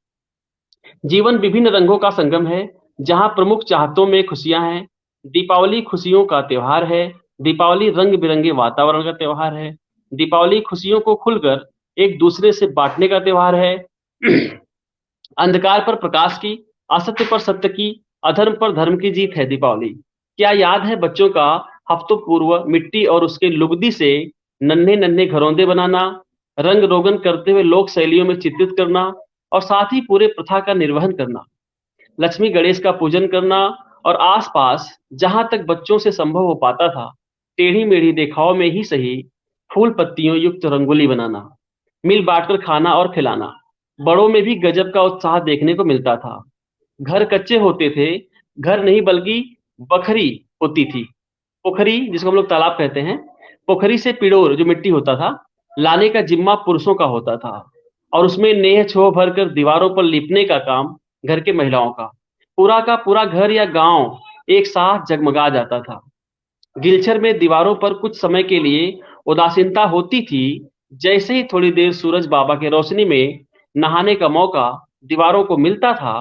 जीवन विभिन्न रंगों का संगम है, जहां प्रमुख चाहतों में खुशियां हैं। दीपावली खुशियों का त्योहार है। दीपावली रंग बिरंगे वातावरण का त्योहार है। दीपावली खुशियों को खुलकर एक दूसरे से बांटने का त्योहार है। अंधकार पर प्रकाश की, असत्य पर सत्य की, अधर्म पर धर्म की जीत है दीपावली। क्या याद है बच्चों का हफ्तों पूर्व मिट्टी और उसके लुगदी से नन्हे नन्हे घरौंदे बनाना, रंग रोगन करते हुए लोक शैलियों में चित्रित करना, और साथ ही पूरे प्रथा का निर्वहन करना, लक्ष्मी गणेश का पूजन करना, और आसपास जहां तक बच्चों से संभव हो पाता था टेढ़ी मेढ़ी देखाव में ही सही फूल पत्तियों युक्त रंगोली बनाना, मिल बांटकर खाना और खिलाना। बड़ों में भी गजब का उत्साह देखने को मिलता था। घर कच्चे होते थे, घर नहीं बल्कि बखरी होती थी। पोखरी, जिसको हम लोग तालाब कहते हैं, पोखरी से पिड़ोर जो मिट्टी होता था, लाने का जिम्मा पुरुषों का होता था, और उसमें नेह छोह भरकर दीवारों पर लिपने का काम घर के महिलाओं का पूरा घर या गांव एक साथ जगमगा जाता था। गिलछर में दीवारों पर कुछ समय के लिए उदासीनता होती थी। जैसे ही थोड़ी देर सूरज बाबा के रोशनी में नहाने का मौका दीवारों को मिलता था,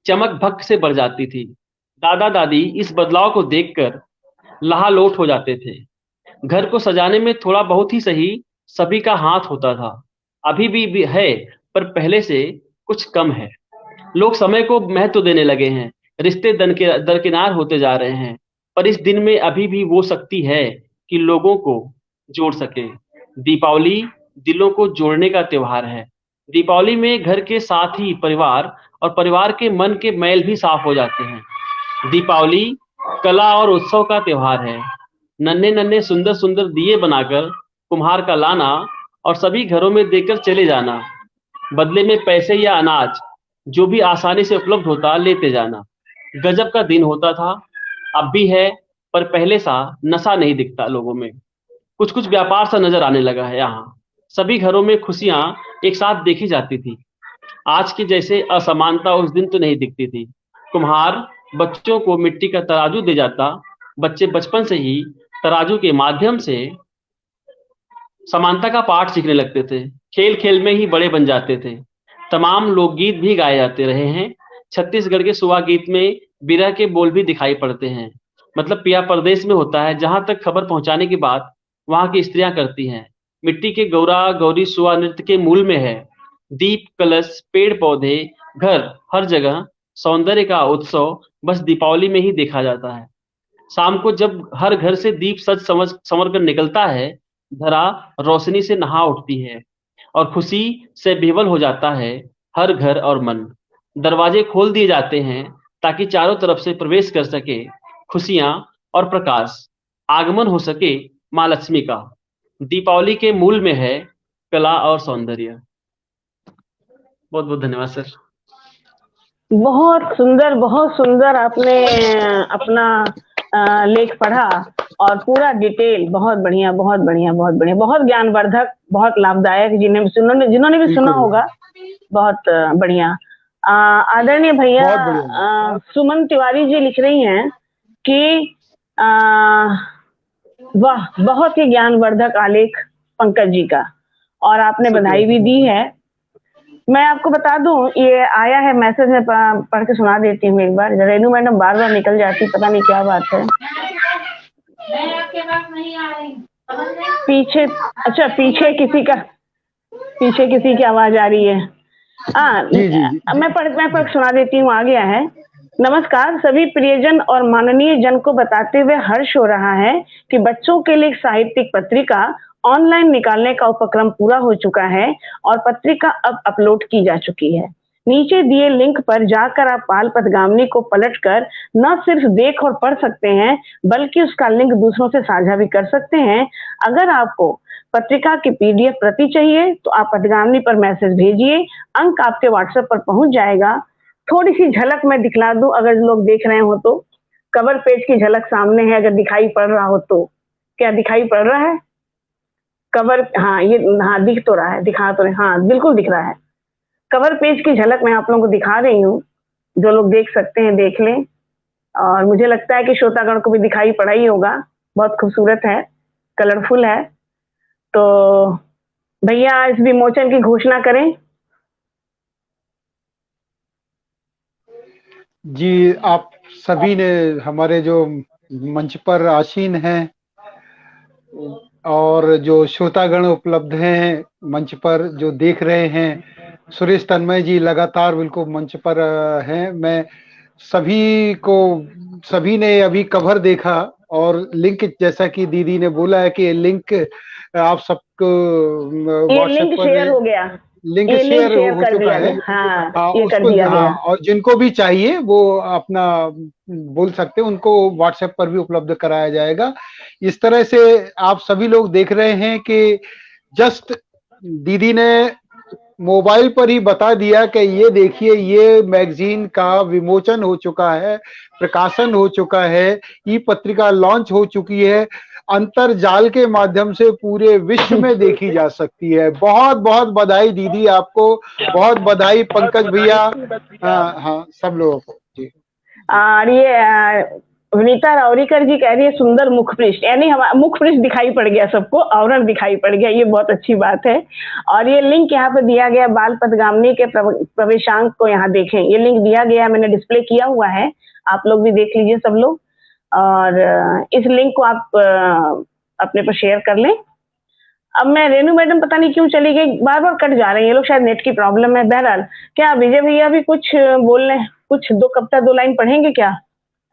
चमक भक से बढ़ जाती थी। दादा दादी इस बदलाव को देखकर लहालोट हो जाते थे। घर को सजाने में थोड़ा बहुत ही सही सभी का हाथ होता था। अभी भी है, पर पहले से कुछ कम है। लोग समय को महत्व देने लगे हैं, रिश्ते दरकिनार होते जा रहे हैं, पर इस दिन में अभी भी वो शक्ति है कि लोगों को जोड़ सके। दीपावली दिलों को जोड़ने का त्योहार है। दीपावली में घर के साथ ही परिवार और परिवार के मन के मैल भी साफ हो जाते हैं। दीपावली कला और उत्सव का त्योहार है। नन्हे नन्हे सुंदर सुंदर दिए बनाकर कुम्हार का लाना और सभी घरों में देकर चले जाना, बदले में पैसे या अनाज जो भी आसानी से उपलब्ध होता लेते जाना। गजब का दिन होता था, अब भी है, पर पहले सा नशा नहीं दिखता लोगों में। कुछ कुछ व्यापार सा नजर आने लगा है। यहाँ सभी घरों में खुशियां एक साथ देखी जाती थी। आज की जैसे असमानता उस दिन तो नहीं दिखती थी। कुम्हार बच्चों को मिट्टी का तराजू दे जाता, बच्चे बचपन से ही तराजू के माध्यम से समानता का पाठ सीखने लगते थे। खेल खेल में ही बड़े बन जाते थे। तमाम लोकगीत भी गाए जाते रहे हैं। छत्तीसगढ़ के सुहा गीत में बिरह के बोल भी दिखाई पड़ते हैं। मतलब पिया परदेश में होता है, जहां तक खबर पहुंचाने की बात वहां की स्त्रियां करती हैं। मिट्टी के गौरा गौरी सुहा नृत्य के मूल में है। दीप कलश पेड़ पौधे घर हर जगह सौंदर्य का उत्सव बस दीपावली में ही देखा जाता है। शाम को जब हर घर से दीप सज समझ संवर कर निकलता है, धरा रोशनी से नहा उठती है और खुशी से विह्वल हो जाता है हर घर और मन। दरवाजे खोल दिए जाते हैं ताकि चारों तरफ से प्रवेश कर सके खुशियां और प्रकाश, आगमन हो सके माँ लक्ष्मी का। दीपावली के मूल में है कला और सौंदर्य। बहुत बहुत धन्यवाद सर। बहुत सुंदर आपने अपना लेख पढ़ा और पूरा डिटेल बहुत बढ़िया बहुत बढ़िया बहुत बढ़िया, बहुत ज्ञानवर्धक, बहुत लाभदायक। जिन्होंने भी सुना होगा, बहुत बढ़िया। आदरणीय भैया सुमन तिवारी जी लिख रही हैं कि वाह, बहुत ही ज्ञानवर्धक आलेख पंकज जी का, और आपने बधाई भी दी है। मैं आपको बता दूं, ये आया है मैसेज में, पढ़ के सुना देती हूँ एक बार। रेनू मैडम बार बार निकल जाती, पता नहीं क्या बात है। मैं आपके पास नहीं आ रही। पीछे, अच्छा पीछे किसी की आवाज आ रही है। मैं पढ़ सुना देती हूँ। आ गया है। नमस्कार, सभी प्रियजन और माननीय जन को बताते हुए हर्ष हो रहा है कि बच्चों के लिए एक साहित्यिक पत्रिका ऑनलाइन निकालने का उपक्रम पूरा हो चुका है और पत्रिका अब अपलोड की जा चुकी है। नीचे दिए लिंक पर जाकर आप पाल पथगामिनी को पलटकर न सिर्फ देख और पढ़ सकते हैं, बल्कि उसका लिंक दूसरों से साझा भी कर सकते हैं। अगर आपको पत्रिका की पीडीएफ प्रति चाहिए तो आप पथगामिनी पर मैसेज भेजिए, अंक आपके व्हाट्सएप पर पहुंच जाएगा। थोड़ी सी झलक मैं दिखला दूं, अगर लोग देख रहे हो तो। कवर पेज की झलक सामने है, अगर दिखाई पड़ रहा हो तो। क्या दिखाई पड़ रहा है कवर? हाँ, ये हाँ दिख तो रहा है, दिखा तो रहे, हाँ बिल्कुल दिख रहा है। कवर पेज की झलक मैं आप लोगों को दिखा रही हूँ, जो लोग देख सकते हैं देख लें। और मुझे लगता है कि श्रोतागण को भी दिखाई पड़ा ही होगा। बहुत खूबसूरत है, कलरफुल है। तो भैया इस विमोचन की घोषणा करें। जी, आप सभी ने, हमारे जो मंच पर आसीन हैं और जो श्रोतागण उपलब्ध हैं मंच पर जो देख रहे हैं, सुरेश तन्मय जी लगातार बिल्कुल मंच पर हैं। मैं सभी ने अभी कवर देखा और लिंक, जैसा कि दीदी ने बोला है कि लिंक आप सबको व्हाट्सएप पर शेयर हो गया, लिंक शेयर हो चुका है। ये कर दिया गया। और जिनको भी चाहिए वो अपना बोल सकते हैं, उनको व्हाट्सएप पर भी उपलब्ध कराया जाएगा। इस तरह से आप सभी लोग देख रहे हैं कि जस्ट दीदी ने मोबाइल पर ही बता दिया कि ये देखिए, ये मैगजीन का विमोचन हो चुका है, प्रकाशन हो चुका है, ई पत्रिका लॉन्च हो चुकी है, अंतरजाल के माध्यम से पूरे विश्व में देखी जा सकती है। बहुत बहुत बधाई दीदी आपको, बहुत बधाई पंकज भैया, हाँ हाँ सब लोगों को जी। और ये विनीता रावरीकर जी कह रही है सुंदर मुख पृष्ठ, यानी हमारा मुख पृष्ठ दिखाई पड़ गया सबको, आवरण दिखाई पड़ गया, ये बहुत अच्छी बात है। और ये लिंक यहाँ पे दिया गया, बाल पथगामिनी के प्रवेशांक को यहाँ देखें, ये लिंक दिया गया, मैंने डिस्प्ले किया हुआ है, आप लोग भी देख लीजिए सब लोग। और इस लिंक को आप अपने पर शेयर कर लें। अब मैं रेनू मैडम पता नहीं क्यों चली गई, बार बार कट जा रहे हैं ये लोग, शायद नेट की प्रॉब्लम है। बहरहाल क्या विजय भैया भी कुछ बोलने, कुछ दो कविता दो लाइन पढ़ेंगे क्या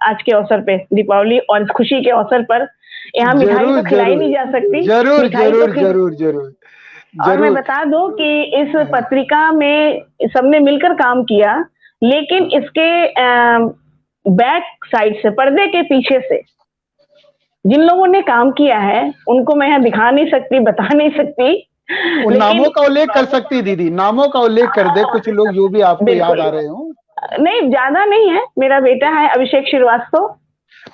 आज के अवसर पे, दीपावली और खुशी के अवसर पर? यहाँ मिठाई तो खिलाई नहीं जा सकती, जरूर मिठाई जरूर तो जरूर जरूर और मैं बता दूं कि इस पत्रिका में सबने मिलकर काम किया, लेकिन इसके बैक साइड से, पर्दे के पीछे से जिन लोगों ने काम किया है उनको मैं यहाँ दिखा नहीं सकती, बता नहीं सकती, उन नामों का उल्लेख कर सकती है दीदी, नामों का उल्लेख कर दे, कुछ लोग जो भी आपको याद आ रहे हो। नहीं ज्यादा नहीं है, मेरा बेटा है अभिषेक श्रीवास्तव,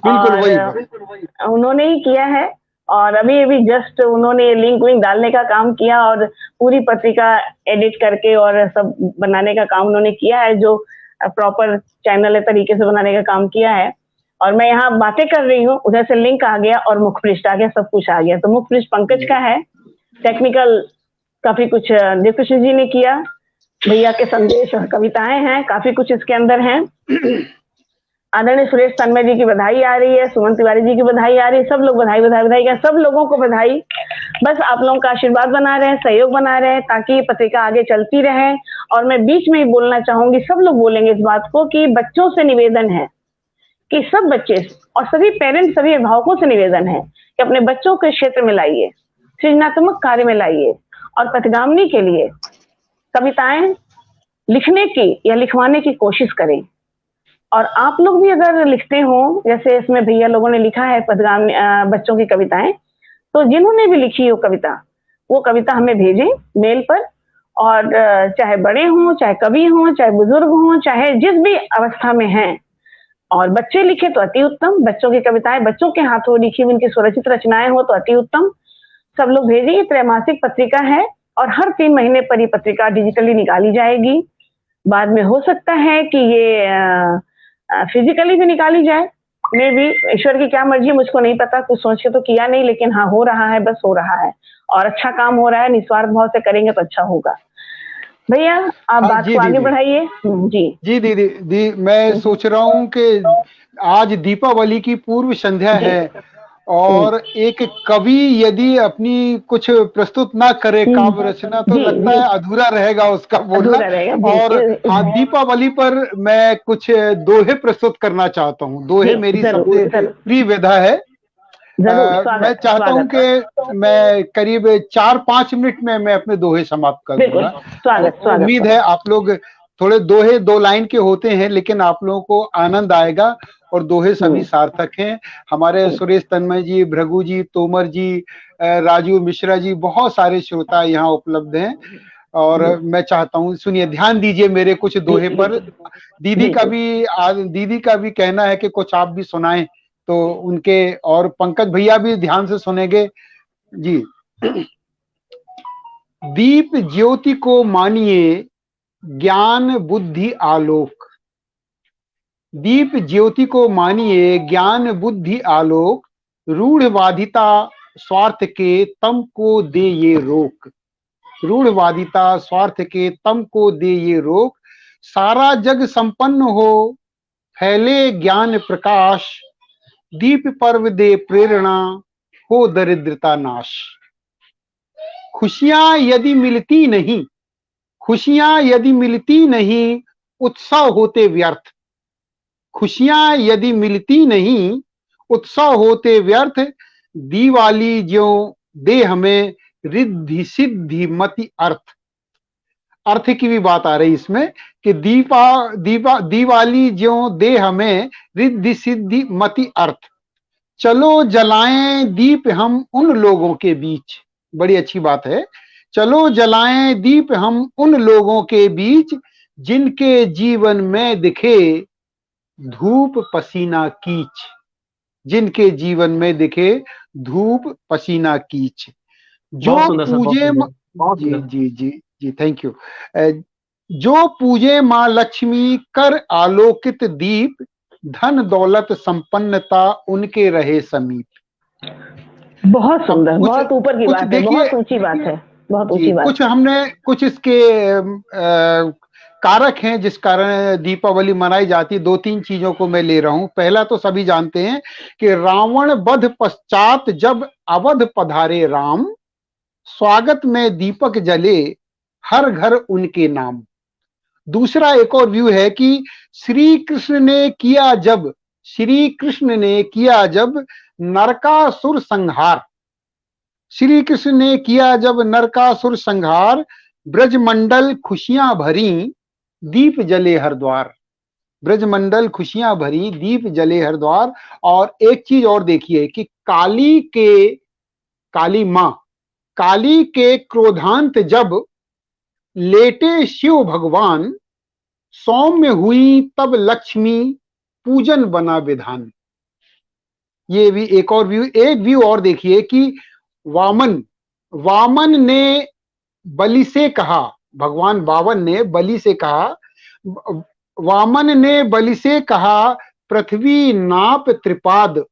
बिल्कुल वही उन्होंने ही किया है। और अभी अभी जस्ट उन्होंने लिंक विंक डालने का काम किया और पूरी पत्रिका एडिट करके और सब बनाने का काम उन्होंने किया है, जो प्रॉपर चैनल तरीके से बनाने का काम किया है। और मैं यहाँ बातें कर रही हूँ, उधर से लिंक आ गया और मुख पृष्ठ आ गया, सब कुछ आ गया। तो मुख पृष्ठ पंकज का है, टेक्निकल काफी कुछ देवकृष्ण जी ने किया, भैया के संदेश और कविताएं हैं, काफी कुछ इसके अंदर हैं। आदरणीय सुरेश तन्मय जी की बधाई आ रही है, सुमन तिवारी जी की बधाई आ रही है, सब लोग बधाई बधाई बधाई क्या, सब लोगों को बधाई। बस आप लोगों का आशीर्वाद बना रहे, सहयोग बना रहे, ताकि ये पत्रिका आगे चलती रहे। और मैं बीच में ही बोलना चाहूंगी, सब लोग बोलेंगे इस बात को, कि बच्चों से निवेदन है कि सब बच्चे और सभी पेरेंट्स, सभी अभिभावकों से निवेदन है कि अपने बच्चों के क्षेत्र में लाइए, सृजनात्मक कार्य में लाइए, और पथगामिनी के लिए कविताएं लिखने की या लिखवाने की कोशिश करें। और आप लोग भी अगर लिखते हो, जैसे इसमें भैया लोगों ने लिखा है पथगामिनी बच्चों की कविताएं, तो जिन्होंने भी लिखी हो कविता, वो कविता हमें भेजें मेल पर। और चाहे बड़े हों, चाहे कवि हों, चाहे बुजुर्ग हों, चाहे जिस भी अवस्था में हैं, और बच्चे लिखे तो अति उत्तम, बच्चों की कविताएं बच्चों के हाथों लिखी हुई उनकी स्वरचित रचनाएं हो तो अति उत्तम। सब लोग भेजिए, ये त्रैमासिक पत्रिका है और हर 3 महीने पर ये पत्रिका डिजिटली निकाली जाएगी। बाद में हो सकता है कि ये फिजिकली भी निकाली जाए, मे भी, ईश्वर की क्या मर्जी है मुझको नहीं पता, कुछ सोच के तो किया नहीं, लेकिन हाँ हो रहा है, बस हो रहा है और अच्छा काम हो रहा है, निस्वार्थ भाव से करेंगे तो अच्छा होगा। भैया आप बात को आगे बढ़ाइए। जी दीदी मैं सोच रहा हूँ कि आज दीपावली की पूर्व संध्या है और एक कवि यदि अपनी कुछ प्रस्तुत ना करे काव्य रचना, तो लगता है अधूरा रहेगा उसका बोलना। और हाँ, दीपावली पर मैं कुछ दोहे प्रस्तुत करना चाहता हूँ। दोहे मेरी सबसे प्रिय विधा है। मैं चाहता हूँ कि मैं करीब 4-5 मिनट में मैं अपने दोहे समाप्त कर दूंगा। उम्मीद है आप लोग, थोड़े दोहे 2 लाइन के होते हैं, लेकिन आप लोगों को आनंद आएगा और दोहे सभी सार्थक हैं। हमारे सुरेश तन्मय जी, भृगु जी, तोमर जी, राजू मिश्रा जी, बहुत सारे श्रोता यहाँ उपलब्ध हैं। और मैं चाहता हूँ, सुनिए, ध्यान दीजिए मेरे कुछ दोहे पर। दीदी का भी कहना है कि कुछ आप भी सुनाएं, तो उनके, और पंकज भैया भी ध्यान से सुनेंगे जी। दीप ज्योति को मानिए ज्ञान बुद्धि आलोक, दीप ज्योति को मानिए ज्ञान बुद्धि आलोक, रूढ़वादिता स्वार्थ के तम को दे ये रोक, रूढ़वादिता स्वार्थ के तम को दे ये रोक, सारा जग संपन्न हो फैले ज्ञान प्रकाश, दीप पर्व दे प्रेरणा हो दरिद्रता नाश। खुशियां यदि मिलती नहीं, खुशियां यदि मिलती नहीं उत्सव होते व्यर्थ, खुशियां यदि मिलती नहीं उत्सव होते व्यर्थ, दिवाली ज्यों दे हमें रिद्धि सिद्धि मति अर्थ। अर्थ की भी बात आ रही इसमें कि दिवाली ज्यों दे हमें रिद्धि सिद्धि मति अर्थ, चलो जलाएं दीप हम उन लोगों के बीच। बड़ी अच्छी बात है चलो जलाएं दीप हम उन लोगों के बीच जिनके जीवन में दिखे धूप पसीना कीच, जिनके जीवन में दिखे धूप पसीना कीच। जो बहुत सुंदर सर, बहुत पूजे सुंदर, बहुत जी सुंदर। जी जी जी, थैंक यू। जो पूजे माँ लक्ष्मी कर आलोकित दीप, धन दौलत संपन्नता उनके रहे समीप। बहुत अब सुंदर, बहुत ऊपर की कुछ बात है, देखिए बहुत ऊंची बात है, बहुत जी, ऊंची बात। कुछ इसके कारक हैं जिस कारण दीपावली मनाई जाती है। 2-3 चीजों को मैं ले रहा हूं। पहला तो सभी जानते हैं कि रावण वध पश्चात जब अवध पधारे राम, स्वागत में दीपक जले हर घर उनके नाम। दूसरा एक और व्यू है कि श्री कृष्ण ने किया जब नरकासुर संहार, श्री कृष्ण ने किया जब नरकासुर संहार, ब्रजमंडल खुशियां भरी दीप जले हर द्वार, ब्रजमंडल खुशियां भरी दीप जले हर द्वार। और एक चीज और देखिए कि काली के क्रोधांत जब लेटे शिव भगवान, सौम्य हुई तब लक्ष्मी पूजन बना विधान। ये भी एक और व्यू। एक व्यू और देखिए कि वामन ने बलि से कहा, भगवान वामन ने बलि से कहा, वामन ने बलि से कहा पृथ्वी नाप त्रिपाद,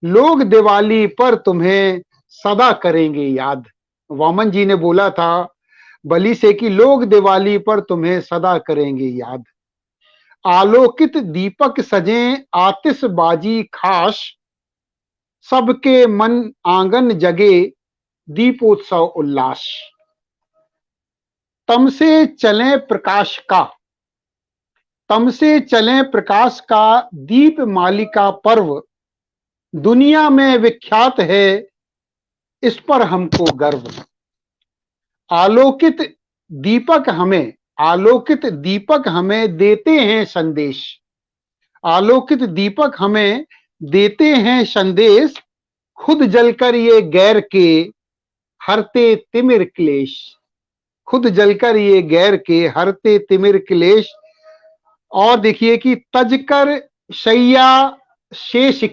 लोग दिवाली पर तुम्हें सदा करेंगे याद। वामन जी ने बोला था बलि से कि लोग दिवाली पर तुम्हें सदा करेंगे याद। आलोकित दीपक सजे आतिशबाजी खास, सबके मन आंगन जगे दीपोत्सव उल्लास। तम से चले प्रकाश का दीप मालिका पर्व, दुनिया में विख्यात है इस पर हमको गर्व। आलोकित दीपक हमें देते हैं संदेश, आलोकित दीपक हमें देते हैं संदेश, खुद जलकर ये गैर के हरते तिमिर क्लेश, खुद जलकर ये गैर के हरते तिमिर क्लेश। और देखिए कि तजकर शैया शेष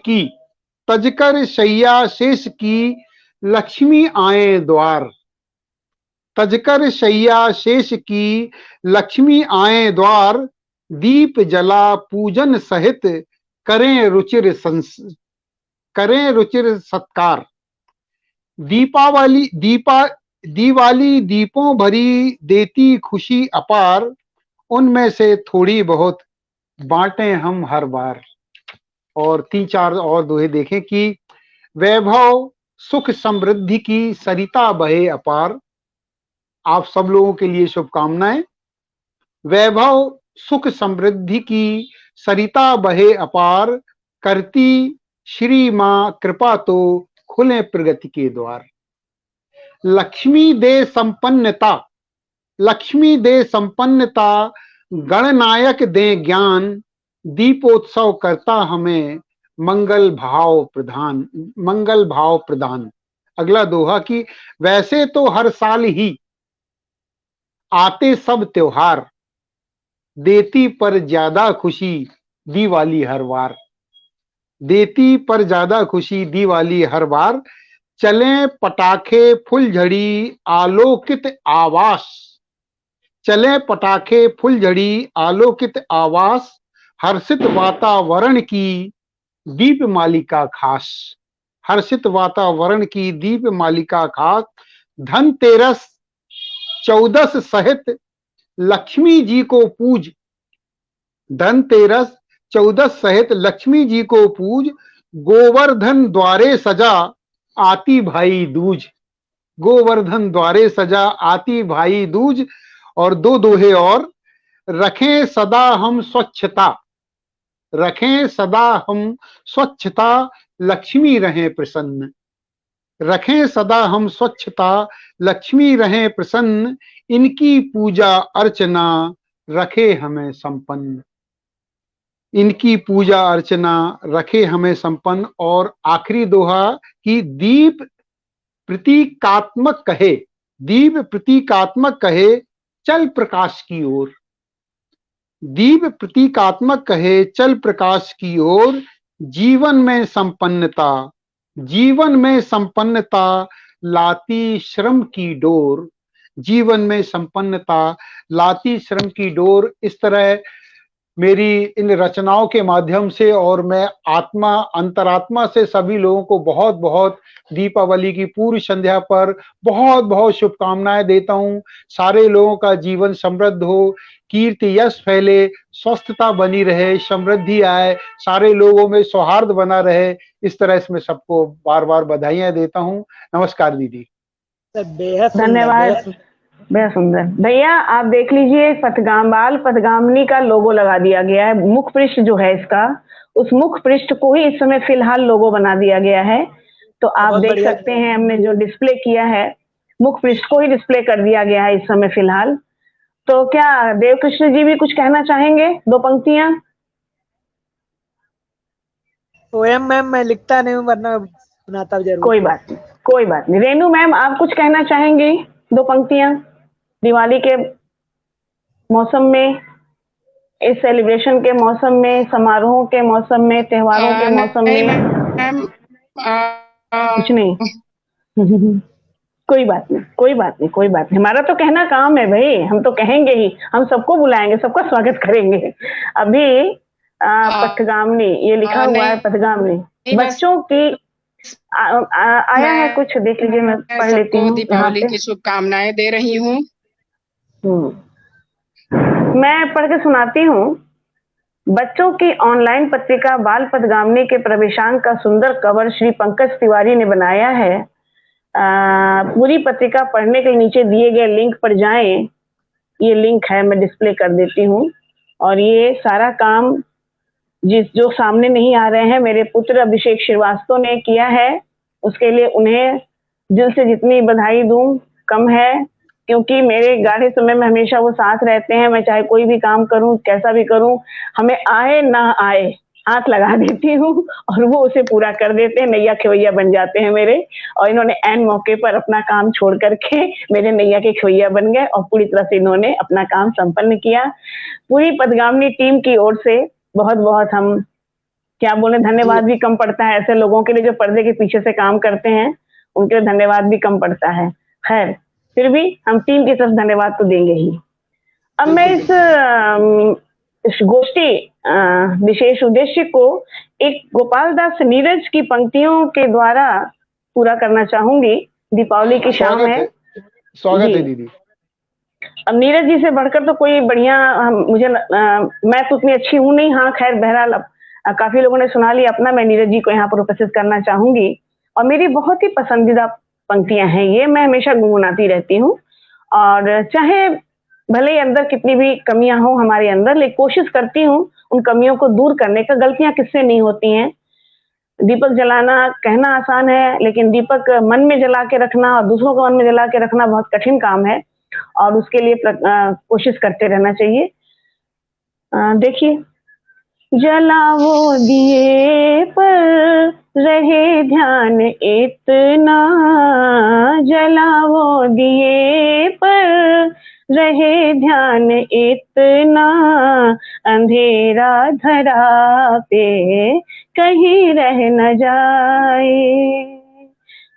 की लक्ष्मी आए द्वार, तजकर शैया शेष की लक्ष्मी आए द्वार, दीप जला पूजन सहित करें रुचिर सत्कार। दिवाली दीपों भरी देती खुशी अपार, उनमें से थोड़ी बहुत बांटे हम हर बार। और 3-4 और दोहे देखें कि वैभव सुख समृद्धि की सरिता बहे अपार। आप सब लोगों के लिए शुभकामनाएं। वैभव सुख समृद्धि की सरिता बहे अपार, करती श्री मां कृपा तो खुले प्रगति के द्वार। लक्ष्मी दे संपन्नता गणनायक दे ज्ञान, दीपोत्सव करता हमें मंगल भाव प्रदान। अगला दोहा कि वैसे तो हर साल ही आते सब त्योहार, देती पर ज्यादा खुशी दिवाली हर बार, देती पर ज्यादा खुशी दिवाली हर बार। चलें पटाखे फुलझड़ी आलोकित आवास, चलें पटाखे फुलझड़ी आलोकित आवास, हर्षित वातावरण की दीप मालिका खास, हर्षित वातावरण की दीप मालिका खास। धनतेरस चौदस सहित लक्ष्मी जी को पूज, धनतेरस चौदस सहित लक्ष्मी जी को पूज, गोवर्धन द्वारे सजा आती भाई दूज, गोवर्धन द्वारे सजा आती भाई दूज। और 2 दोहे और, रखें सदा हम स्वच्छता लक्ष्मी रहें प्रसन्न, रखें सदा हम स्वच्छता लक्ष्मी रहें प्रसन्न, इनकी पूजा अर्चना रखे हमें संपन्न, इनकी पूजा अर्चना रखे हमें संपन्न। और आखिरी दोहा कि दीप प्रतीकात्मक कहे, दीप प्रतीकात्मक कहे चल प्रकाश की ओर। दीप प्रतीकात्मक कहे चल प्रकाश की ओर। जीवन में संपन्नता, जीवन में संपन्नता लाती श्रम की डोर। जीवन में संपन्नता लाती श्रम की डोर। इस तरह मेरी इन रचनाओं के माध्यम से और मैं आत्मा अंतरात्मा से सभी लोगों को बहुत बहुत दीपावली की पूर्व संध्या पर बहुत बहुत शुभकामनाएं देता हूं। सारे लोगों का जीवन समृद्ध हो, कीर्ति यश फैले, स्वस्थता बनी रहे, समृद्धि आए, सारे लोगों में सौहार्द बना रहे। इस तरह इसमें सबको बार बार बधाइयां देता हूं। नमस्कार दीदी। बेहद सुंदर, धन्यवाद, बेहद सुंदर। भैया आप देख लीजिए, पथगामबाल पथगामिनी का लोगो लगा दिया गया है। मुख पृष्ठ जो है इसका, उस मुख पृष्ठ को ही इस समय फिलहाल लोगो बना दिया गया है। तो आप बहुत देख बढ़िया। सकते हैं हमने जो डिस्प्ले किया है, मुख पृष्ठ को ही डिस्प्ले कर दिया गया है इस समय फिलहाल। तो क्या देवकृष्ण जी भी कुछ कहना चाहेंगे? 2 पंक्तियां। पोएम मैम मैं लिखता नहीं हूँ, वरना सुनाता जरूर। कोई बात नहीं, कोई बात नहीं। रेनू मैम आप कुछ कहना चाहेंगी? 2 पंक्तियां दिवाली के मौसम में, इस सेलिब्रेशन के मौसम में, समारोहों के मौसम में, त्योहारों के मौसम में। मैम कुछ नहीं। कोई बात नहीं, कोई बात नहीं, कोई बात नहीं। हमारा तो कहना काम है भाई, हम तो कहेंगे ही, हम सबको बुलाएंगे, सबका स्वागत करेंगे। अभी पथगामिनी ये लिखा हुआ है, पथगामिनी बच्चों की आया है कुछ, देख लीजिए, मैं पढ़ लेती हूँ। दीपावली की शुभकामनाएं दे रही हूँ। मैं पढ़ के सुनाती हूँ। बच्चों की ऑनलाइन पत्रिका बाल पथगामिनी के प्रवेशांक का सुंदर कवर श्री पंकज तिवारी ने बनाया है। पूरी पत्रिका पढ़ने के नीचे दिए गए लिंक पर जाएं। ये लिंक है, मैं डिस्प्ले कर देती हूँ। और ये सारा काम जो सामने नहीं आ रहे हैं, मेरे पुत्र अभिषेक श्रीवास्तव ने किया है। उसके लिए उन्हें दिल से जितनी बधाई दूं कम है, क्योंकि मेरे गाढ़े समय में हमेशा वो साथ रहते हैं। मैं चाहे कोई भी काम करूं, कैसा भी करूं, हमें आए ना आए, हाथ लगा देती हूँ और वो उसे पूरा कर देते हैं। नैया खेवैया बन जाते हैं मेरे। और इन्होंने एन मौके पर अपना काम छोड़ करके मेरे नैया के खेवैया बन गए और पूरी तरह से इन्होंने अपना काम संपन्न किया। पूरी पथगामिनी टीम की ओर से बहुत बहुत, हम क्या बोले, धन्यवाद भी कम पड़ता है ऐसे लोगों के लिए जो पर्दे के पीछे से काम करते हैं, उनके लिए धन्यवाद भी कम पड़ता है। खैर, फिर भी हम टीम की तरफ धन्यवाद तो देंगे ही। अब मैं इस गोष्ठी विशेष उद्देश्य को एक गोपाल दास नीरज की पंक्तियों के द्वारा पूरा करना चाहूंगी। दीपावली की शाम है। स्वागत है दीदी। अब नीरज जी से बढ़कर तो कोई बढ़िया मुझे मैं तो उतनी अच्छी हूं नहीं। हाँ खैर, बहरहाल काफी लोगों ने सुना लिया अपना। मैं नीरज जी को यहाँ पर उपस्थित करना चाहूंगी और मेरी बहुत ही पसंदीदा पंक्तियां हैं ये, मैं हमेशा गुनगुनाती रहती हूँ। और चाहे भले ही अंदर कितनी भी कमियां हो हमारे अंदर, लेकिन कोशिश करती हूँ उन कमियों को दूर करने का। गलतियां किससे नहीं होती हैं। दीपक जलाना कहना आसान है, लेकिन दीपक मन में जला के रखना और दूसरों को मन में जला के रखना बहुत कठिन काम है। और उसके लिए कोशिश करते रहना चाहिए। देखिए, जलाओ दिए पर रहे ध्यान इतना, जलाओ दिए पर रहे ध्यान इतना, अंधेरा धरा पे कहीं रह न जाए।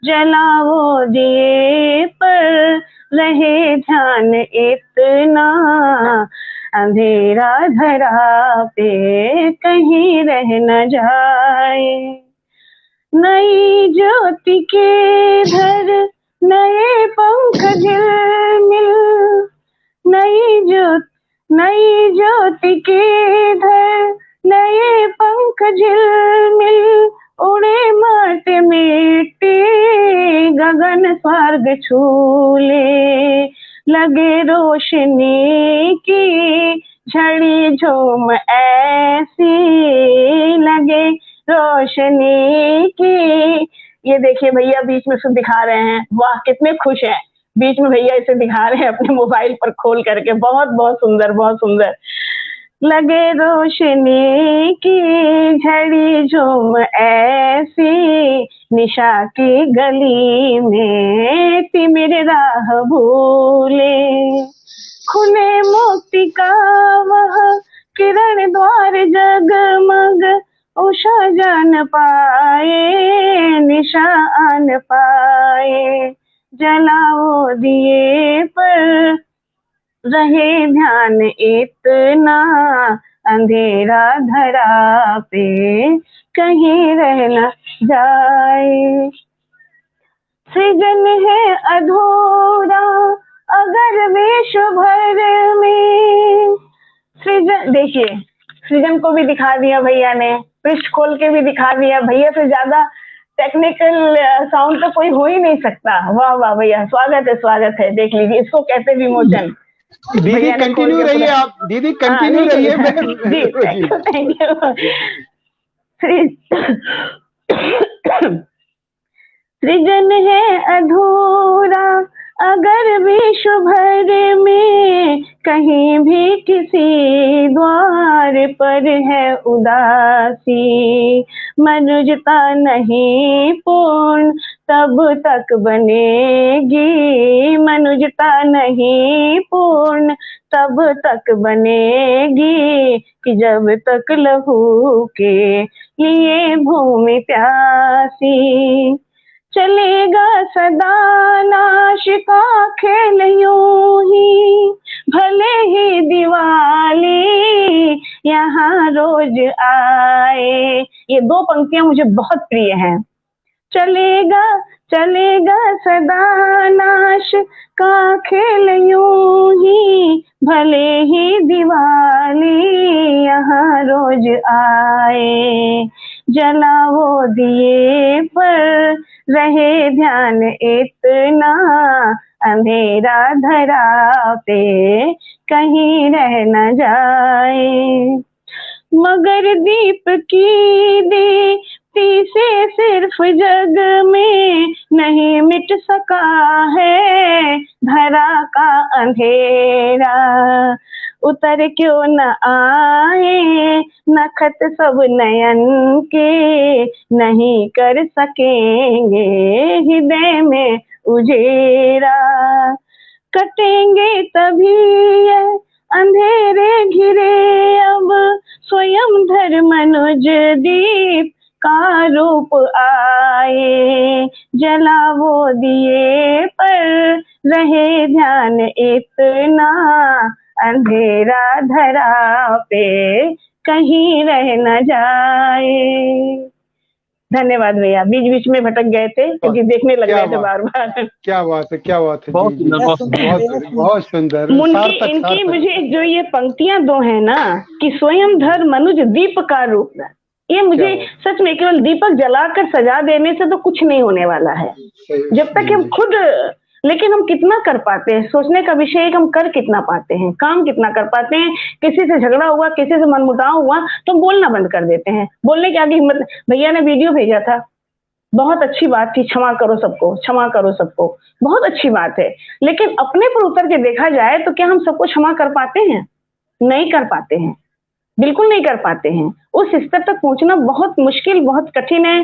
जलाओ दिए पर रहे ध्यान इतना, अंधेरा धरा पे कहीं रह न जाए। नई ज्योति के धर नए पंख झिलमिल, नई ज्योति के धर नए पंख झिलमिल, उड़े माट मिट्टी गगन स्वर्ग छूले, लगे रोशनी की झड़ी झूम ऐसी, लगे रोशनी की। ये देखिए भैया बीच में सब दिखा रहे हैं, वाह कितने खुश हैं। बीच में भैया इसे दिखा रहे हैं अपने मोबाइल पर खोल करके। बहुत बहुत सुंदर, बहुत सुंदर। लगे रोशनी की झड़ी झूम ऐसी, निशा की गली में तिमिर राह भूले, खुले मोती का वह किरण द्वार जगमग, उषा जान पाए निशा आन पाए, जलाओ दिए पर रहे ध्यान इतना, अंधेरा धरा पे कहीं रह न जाए। सृजन है अधूरा अगर विश्व भर में, सृजन देखिए सृजन को भी दिखा दिया भैया ने, पृष्ठ खोल के भी दिखा दिया। भैया से ज्यादा टेक्निकल साउंड तो कोई हो ही नहीं सकता। वाह वाह भैया, स्वागत है। देख लीजिए, इसको कहते विमोचन। दीदी कंटिन्यू रहिए आप, दीदी कंटिन्यू रहिए। जी थैंक यू। सृजन है अधूरा अगर विश्व भर में, कहीं भी किसी द्वार पर है उदासी, मनुष्यता नहीं पूर्ण तब तक बनेगी, मनुष्यता नहीं पूर्ण तब तक बनेगी, कि जब तक लहू के लिए भूमि प्यासी, चलेगा सदा नाश का खेल यूं ही, भले ही दिवाली यहाँ रोज आए। ये दो पंक्तियां मुझे बहुत प्रिय हैं। चलेगा सदा नाश का खेल यूं ही, भले ही दिवाली यहाँ रोज आए, जलाओ दिए पर रहे ध्यान इतना, अंधेरा धरा पे कहीं रह न जाए, मगर दीप की दीप्ति से सिर्फ जग में नहीं मिट सका है धरा का अंधेरा, उतर क्यों न आए नखत सब नयन के, नहीं कर सकेंगे हृदय में उजेरा, कटेंगे तभी ये अंधेरे घिरे अब, स्वयं धर मनुज दीप का रूप आए, जलाओ दिए पर रहे ध्यान इतना, अंधेरा धरा पे कहीं रह न जाए। धन्यवाद भैया, बीच बीच में भटक गए थे क्योंकि देखने लग रहे थे बार बार। क्या बात है, क्या बात है, बहुत सुंदर। इनकी मुझे जो ये पंक्तियां दो है ना कि स्वयं धर मनुज दीप का रूप, ये मुझे सच में केवल दीपक जलाकर सजा देने से तो कुछ नहीं होने वाला है, जब तक हम खुद, लेकिन हम कितना कर पाते हैं, सोचने का विषय है कि हम कर कितना पाते हैं, काम कितना कर पाते हैं। किसी से झगड़ा हुआ, किसी से मनमुटाव हुआ तो बोलना बंद कर देते हैं, बोलने की आगे हिम्मत। भैया ने वीडियो भेजा था, बहुत अच्छी बात थी, क्षमा करो सबको, क्षमा करो सबको, बहुत अच्छी बात है, लेकिन अपने पर उतर के देखा जाए तो क्या हम सबको क्षमा कर पाते हैं? नहीं कर पाते हैं, बिल्कुल नहीं कर पाते हैं। उस स्तर तक पहुंचना बहुत मुश्किल, बहुत कठिन है।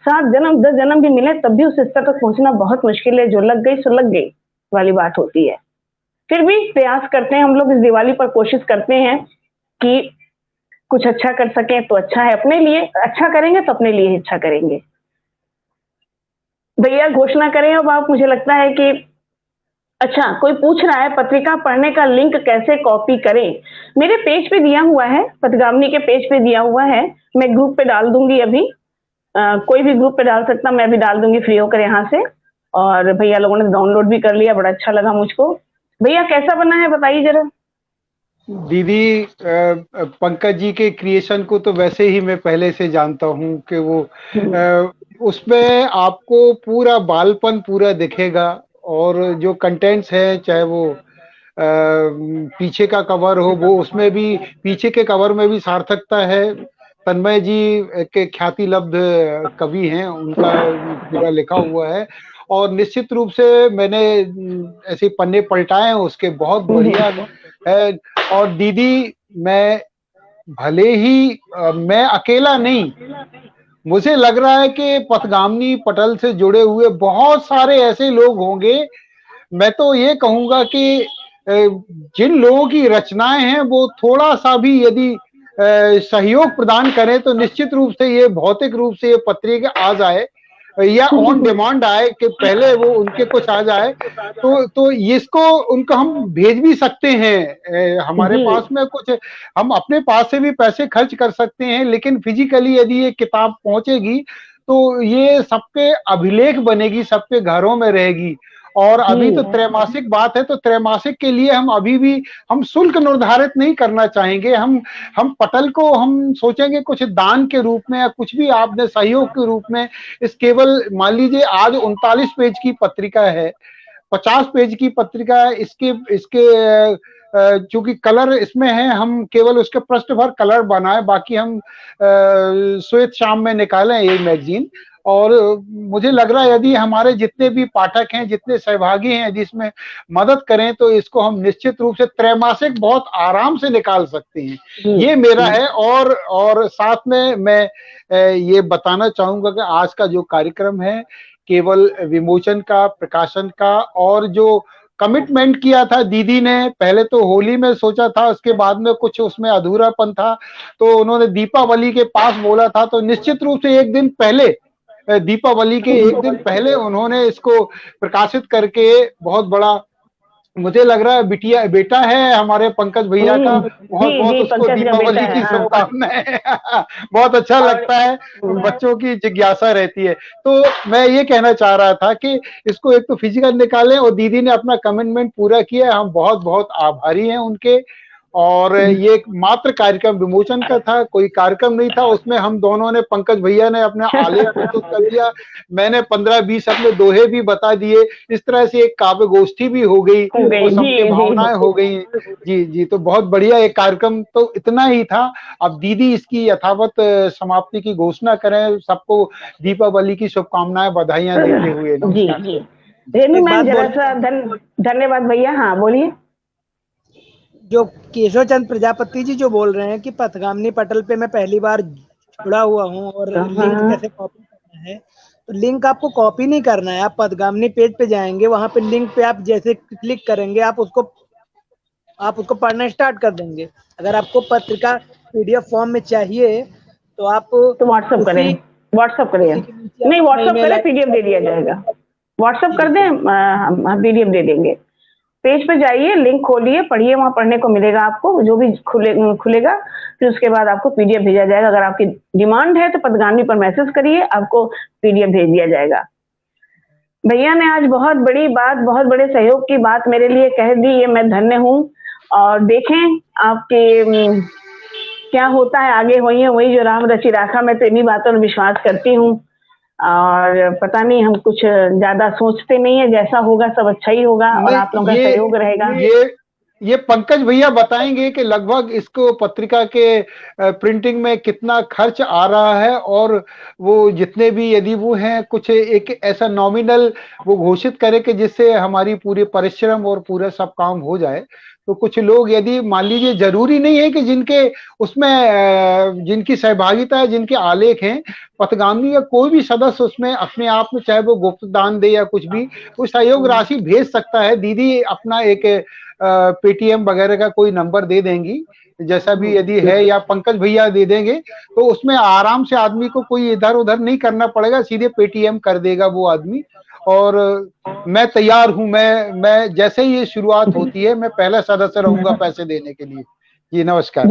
7 जन्म 10 जन्म भी मिले तब भी उस स्तर तक पहुंचना बहुत मुश्किल है। जो लग गई सो लग गई वाली बात होती है। फिर भी प्रयास करते हैं हम लोग, इस दिवाली पर कोशिश करते हैं कि कुछ अच्छा कर सकें तो अच्छा है, अपने लिए अच्छा करेंगे तो अपने लिए ही अच्छा करेंगे। भैया घोषणा करें अब आप। मुझे लगता है कि अच्छा, कोई पूछ रहा है पत्रिका पढ़ने का लिंक कैसे कॉपी करें। मेरे पेज पे दिया हुआ है, पथगामिनी के पेज पे दिया हुआ है, मैं ग्रुप पे डाल दूंगी अभी। कोई भी ग्रुप पे डाल सकता, मैं भी डाल दूंगी फ्री होकर यहाँ से। और भैया लोगों ने डाउनलोड भी कर लिया, बड़ा अच्छा लगा मुझको। भैया कैसा बना है बताइए जरा। दीदी पंकज जी के क्रिएशन को तो वैसे ही मैं पहले से जानता हूँ कि वो उसमें आपको पूरा बालपन पूरा दिखेगा, और जो कंटेंट्स है, चाहे वो पीछे का कवर हो, वो उसमें भी पीछे के कवर में भी सार्थकता है। तन्मय जी के ख्याति लब्ध कवि हैं, उनका पूरा लिखा हुआ है, और निश्चित रूप से मैंने ऐसे पन्ने पलटाए हैं उसके, बहुत बढ़िया है। और दीदी मैं भले ही मैं अकेला नहीं, मुझे लग रहा है कि पथगामिनी पटल से जुड़े हुए बहुत सारे ऐसे लोग होंगे। मैं तो ये कहूंगा कि जिन लोगों की रचनाएं हैं वो थोड़ा सा भी यदि सहयोग प्रदान करें तो निश्चित रूप से ये भौतिक रूप से ये पत्रिका आ जाए या ऑन डिमांड आए कि पहले वो उनके कुछ आ जाए, तो इसको उनको हम भेज भी सकते हैं। हमारे पास में कुछ, हम अपने पास से भी पैसे खर्च कर सकते हैं, लेकिन फिजिकली यदि ये किताब पहुंचेगी तो ये सबके अभिलेख बनेगी, सबके घरों में रहेगी। और अभी तो त्रैमासिक बात है, तो त्रैमासिक के लिए हम अभी भी हम शुल्क निर्धारित नहीं करना चाहेंगे। हम पटल को हम सोचेंगे कुछ दान के रूप में या कुछ भी आपने सहयोग के रूप में। इस केवल मान लीजिए आज 39 पेज की पत्रिका है, 50 पेज की पत्रिका है, इसके इसके चूंकि कलर इसमें है, हम केवल उसके पृष्ठ भर कलर बनाए, बाकी हम श्वेत शाम में निकाले ये मैगजीन। और मुझे लग रहा है यदि हमारे जितने भी पाठक हैं, जितने सहभागी हैं, यदि इसमें मदद करें तो इसको हम निश्चित रूप से त्रैमासिक बहुत आराम से निकाल सकते हैं। ये मेरा है। और साथ में मैं ये बताना चाहूंगा कि आज का जो कार्यक्रम है केवल विमोचन का, प्रकाशन का, और जो कमिटमेंट किया था दीदी ने, पहले तो होली में सोचा था, उसके बाद में कुछ उसमें अधूरापन था, तो उन्होंने दीपावली के पास बोला था, तो निश्चित रूप से एक दिन पहले, दीपावली के एक दिन पहले उन्होंने इसको प्रकाशित करके बहुत बड़ा, मुझे लग रहा है बेटा है हमारे पंकज भैया का, बहुत बहुत उसको दीपावली की शुभकामनाएं। बहुत अच्छा लगता है, बच्चों की जिज्ञासा रहती है। तो मैं ये कहना चाह रहा था कि इसको एक तो फिजिकल निकालें, और दीदी ने अपना कमिटमेंट पूरा किया, हम बहुत बहुत आभारी हैं उनके। और ये एक मात्र कार्यक्रम विमोचन का था, कोई कार्यक्रम नहीं था उसमें। हम दोनों ने, पंकज भैया ने अपना आलेख प्रस्तुत कर दिया, मैंने 15-20 अपने दोहे भी बता दिए, इस तरह से एक काव्य गोष्ठी भी हो गई और सबकी भावनाएं हो गई। जी जी, तो बहुत बढ़िया एक कार्यक्रम तो इतना ही था। अब दीदी इसकी यथावत समाप्ति की घोषणा करें, सबको दीपावली की शुभकामनाएं, बधाइयां देते हुए। जी जी, रेणु मैम जरा सा धन्यवाद भैया। हाँ बोलिए। जो केशव चंद्र प्रजापति जी जो बोल रहे हैं कि पथगामिनी पटल पे मैं पहली बार जुड़ा हुआ हूँ और लिंक कैसे कॉपी करना है, तो लिंक आपको कॉपी नहीं करना है, आप पथगामिनी पेज पे जाएंगे, वहां पे लिंक पे आप जैसे क्लिक करेंगे आप उसको पढ़ना स्टार्ट कर देंगे। अगर आपको पत्रिका पीडीएफ फॉर्म में चाहिए तो आप व्हाट्सएप करें, नहीं व्हाट्सएप करें, पीडीएफ दे दिया जाएगा। व्हाट्सएप कर दें, हम पीडीएफ दे देंगे। पेज पे जाइए, लिंक खोलिए, पढ़िए, वहां पढ़ने को मिलेगा आपको, जो भी खुलेगा, फिर उसके बाद आपको पीडीएफ भेजा जाएगा। अगर आपकी डिमांड है तो पथगामिनी पर मैसेज करिए, आपको पीडीएफ भेज दिया जाएगा। भैया ने आज बहुत बड़ी बात, बहुत बड़े सहयोग की बात मेरे लिए कह दी, ये मैं धन्य हूँ। और देखें आपके क्या होता है आगे, वही जो राम रचि राखा, मैं तो इन्हीं बातों में विश्वास करती हूँ। और पता नहीं, हम कुछ ज्यादा सोचते नहीं है, जैसा होगा सब अच्छा ही होगा और आप लोगों का सहयोग रहेगा। ये पंकज भैया बताएंगे कि लगभग इसको पत्रिका के प्रिंटिंग में कितना खर्च आ रहा है, और वो जितने भी यदि वो हैं कुछ एक ऐसा नॉमिनल वो घोषित करे कि जिससे हमारी पूरी परिश्रम और पूरा सब काम हो जाए। तो कुछ लोग यदि मान लीजिए, जरूरी नहीं है कि जिनके उसमें जिनकी सहभागिता है, जिनके आलेख हैं, पथगामिनी का कोई भी सदस्य उसमें अपने आप में, चाहे वो गुप्त दान दे या कुछ भी, वो सहयोग राशि भेज सकता है। दीदी अपना एक पेटीएम वगैरह का कोई नंबर दे देंगी, जैसा भी यदि है, या पंकज भैया दे देंगे, तो उसमें आराम से आदमी को कोई इधर उधर नहीं करना पड़ेगा, सीधे पेटीएम कर देगा वो आदमी। और मैं तैयार हूं, मैं जैसे ही ये शुरुआत होती है मैं पहला सदस्य रहूंगा पैसे देने के लिए। जी नमस्कार।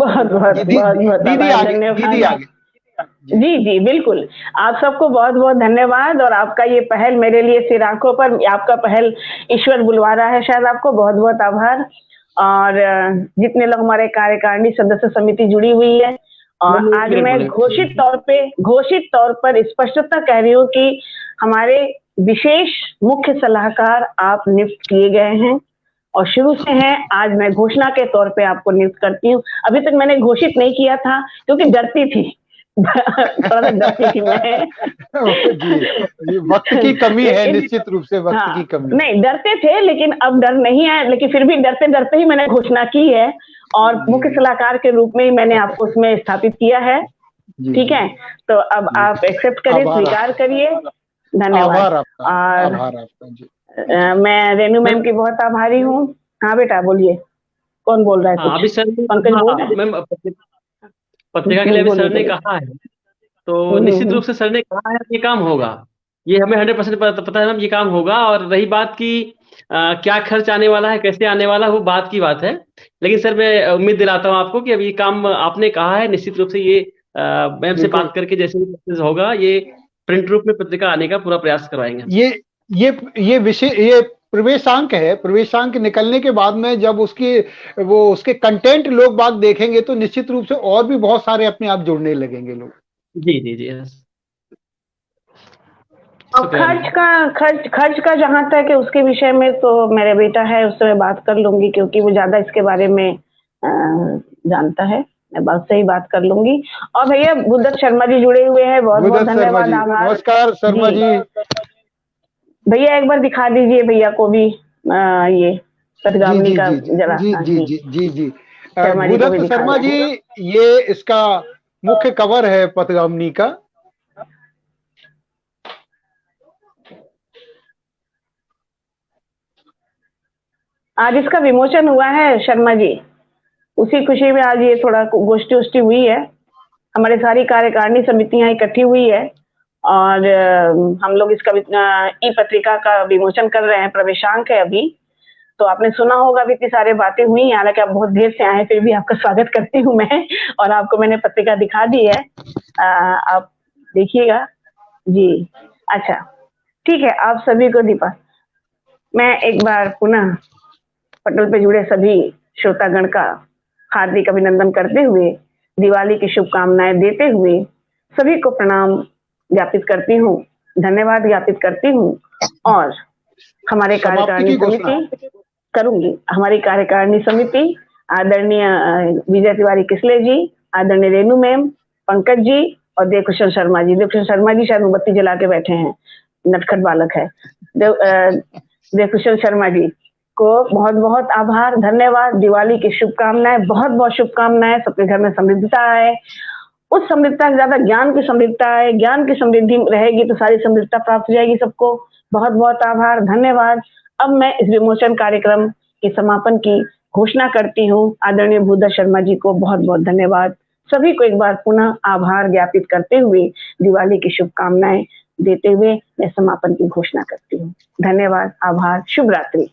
दीदी आगे। जी जी बिल्कुल, आप सबको बहुत बहुत धन्यवाद। और आपका ये पहल मेरे लिए सिर आंखों पर, आपका पहल ईश्वर बुलवा रहा है शायद, आपको बहुत बहुत आभार। और जितने लोग हमारे कार्यकारिणी सदस्य समिति जुड़ी हुई है, और आज मैं घोषित तौर पर स्पष्टता कह रही हूँ कि हमारे विशेष मुख्य सलाहकार आप नियुक्त किए गए हैं और शुरू से हैं। आज मैं घोषणा के तौर पे आपको नियुक्त करती हूँ। अभी तक मैंने घोषित नहीं किया था क्योंकि डरती थी थोड़ा सा डरती थी मैं। जी, वक्त की कमी है, निश्चित रूप से वक्त की कमी। नहीं, डरते थे लेकिन अब डर नहीं है, लेकिन फिर भी डरते डरते ही मैंने घोषणा की है। और मुख्य सलाहकार के रूप में ही मैंने आपको उसमें स्थापित किया है। जी, ठीक है, तो अब जी। आप एक्सेप्ट करिए, आभार स्वीकार करिए। आभार धन्यवाद। आपका, और आभार आपका जी। मैं रेनू मैम की बहुत आभारी हूँ। हाँ बेटा बोलिए, कौन बोल रहा है हाँ, कुछ? अभी सर ने पंकज बोल हाँ रहे मैम, पत्रिका के लिए हैं? अभी बोलिए सर ने बोलिए। कहा है, तो निश्चित हम्म। रूप से सर ने कहा है ये काम होगा। ये हमें 100% पता है मैम, ये काम होगा। और रही बात की क्या खर्च आने वाला है, कैसे आने वाला है, वो बात की बात है। लेकिन सर मैं उम्मीद दिलाता हूँ आपको कि अब ये काम आपने कहा है, निश्चित रूप से ये मैम से बिल्कुल। बात करके जैसे भी सक्सेस होगा, ये प्रिंट रूप में पत्रिका आने का पूरा प्रयास करवाएंगे। ये ये विषय, ये प्रवेशांक है। प्रवेशांक निकलने के बाद में जब उसके कंटेंट लोग बाग देखेंगे तो निश्चित रूप से और भी बहुत सारे अपने आप जुड़ने लगेंगे लोग। जी जी जी, yes। और शुक्रिया मैम। खर्च का जहां तक है उसके विषय में तो मेरा बेटा है, उससे मैं बात कर लूंगी, क्योंकि वो ज्यादा इसके बारे में जानता है। मैं बात से ही बात कर लूंगी। और भैया बुद्धत शर्मा जी जुड़े हुए हैं, बहुत बहुत बुद्धत शर्मा धन्यवाद, जी, आभार नमस्कार शर्मा जी। भैया एक बार दिखा दीजिए भैया को भी ये जी पथगामिनी जी का जी जरा। जी हाँ जी जी, जी जी जी। शर्मा जी को भी भूदत्त दिखा शर्मा जी, दें। ये इसका मुख्य कवर है पथगामिनी का। आज इसका विमोचन हुआ है शर्मा जी, उसी खुशी में आज ये थोड़ा गोष्ठी वोष्ठी हुई है। हमारे सारी कार्यकारिणी समितियां इकट्ठी हुई है और हम लोग इसका ई पत्रिका का विमोचन कर रहे हैं। प्रवेशांक है अभी, तो आपने सुना होगा भी, इतनी सारी बातें हुई। हालांकि आप बहुत देर से आए, फिर भी आपका स्वागत करती हूँ मैं, और आपको मैंने पत्रिका दिखा दी है। आप देखिएगा जी। अच्छा ठीक है, आप सभी को दीपा, मैं एक बार पुनः पटल पे जुड़े सभी श्रोतागण का हार्दिक अभिनंदन करते हुए, दिवाली की शुभकामनाएं देते हुए, सभी को प्रणाम ज्ञापित करती हूँ, धन्यवाद ज्ञापित करती हूँ। और हमारे समाप्ति कार्यकारिणी की घोषणा। समिति करूंगी, हमारी कार्यकारिणी समिति आदरणीय विजय तिवारी किसले जी, आदरणीय रेणु मैम, पंकज जी और देवकिशन शर्मा जी। देवकिशन शर्मा जी शायद मोमबत्ती जला के बैठे हैं, नटखट बालक है। देवकिशन शर्मा जी को बहुत बहुत आभार, धन्यवाद। दिवाली की शुभकामनाएं, बहुत बहुत शुभकामनाएं। सबके घर में समृद्धता आए, उस समृद्धता से ज्यादा ज्ञान की समृद्धता है। ज्ञान की समृद्धि रहेगी तो सारी समृद्धता प्राप्त हो जाएगी सबको। बहुत बहुत आभार, धन्यवाद। अब मैं इस विमोचन कार्यक्रम के समापन की घोषणा करती हूँ। आदरणीय भूदत्त शर्मा जी को बहुत बहुत धन्यवाद। सभी को एक बार पुनः आभार ज्ञापित करते हुए, दिवाली की शुभकामनाएं देते हुए मैं समापन की घोषणा करती हूँ। धन्यवाद, आभार, शुभ रात्रि।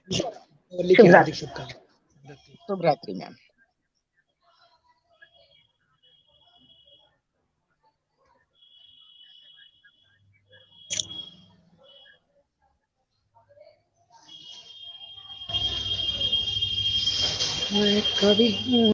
शुभ रात्रि। शुभ रात्रि मैम। मैं कभी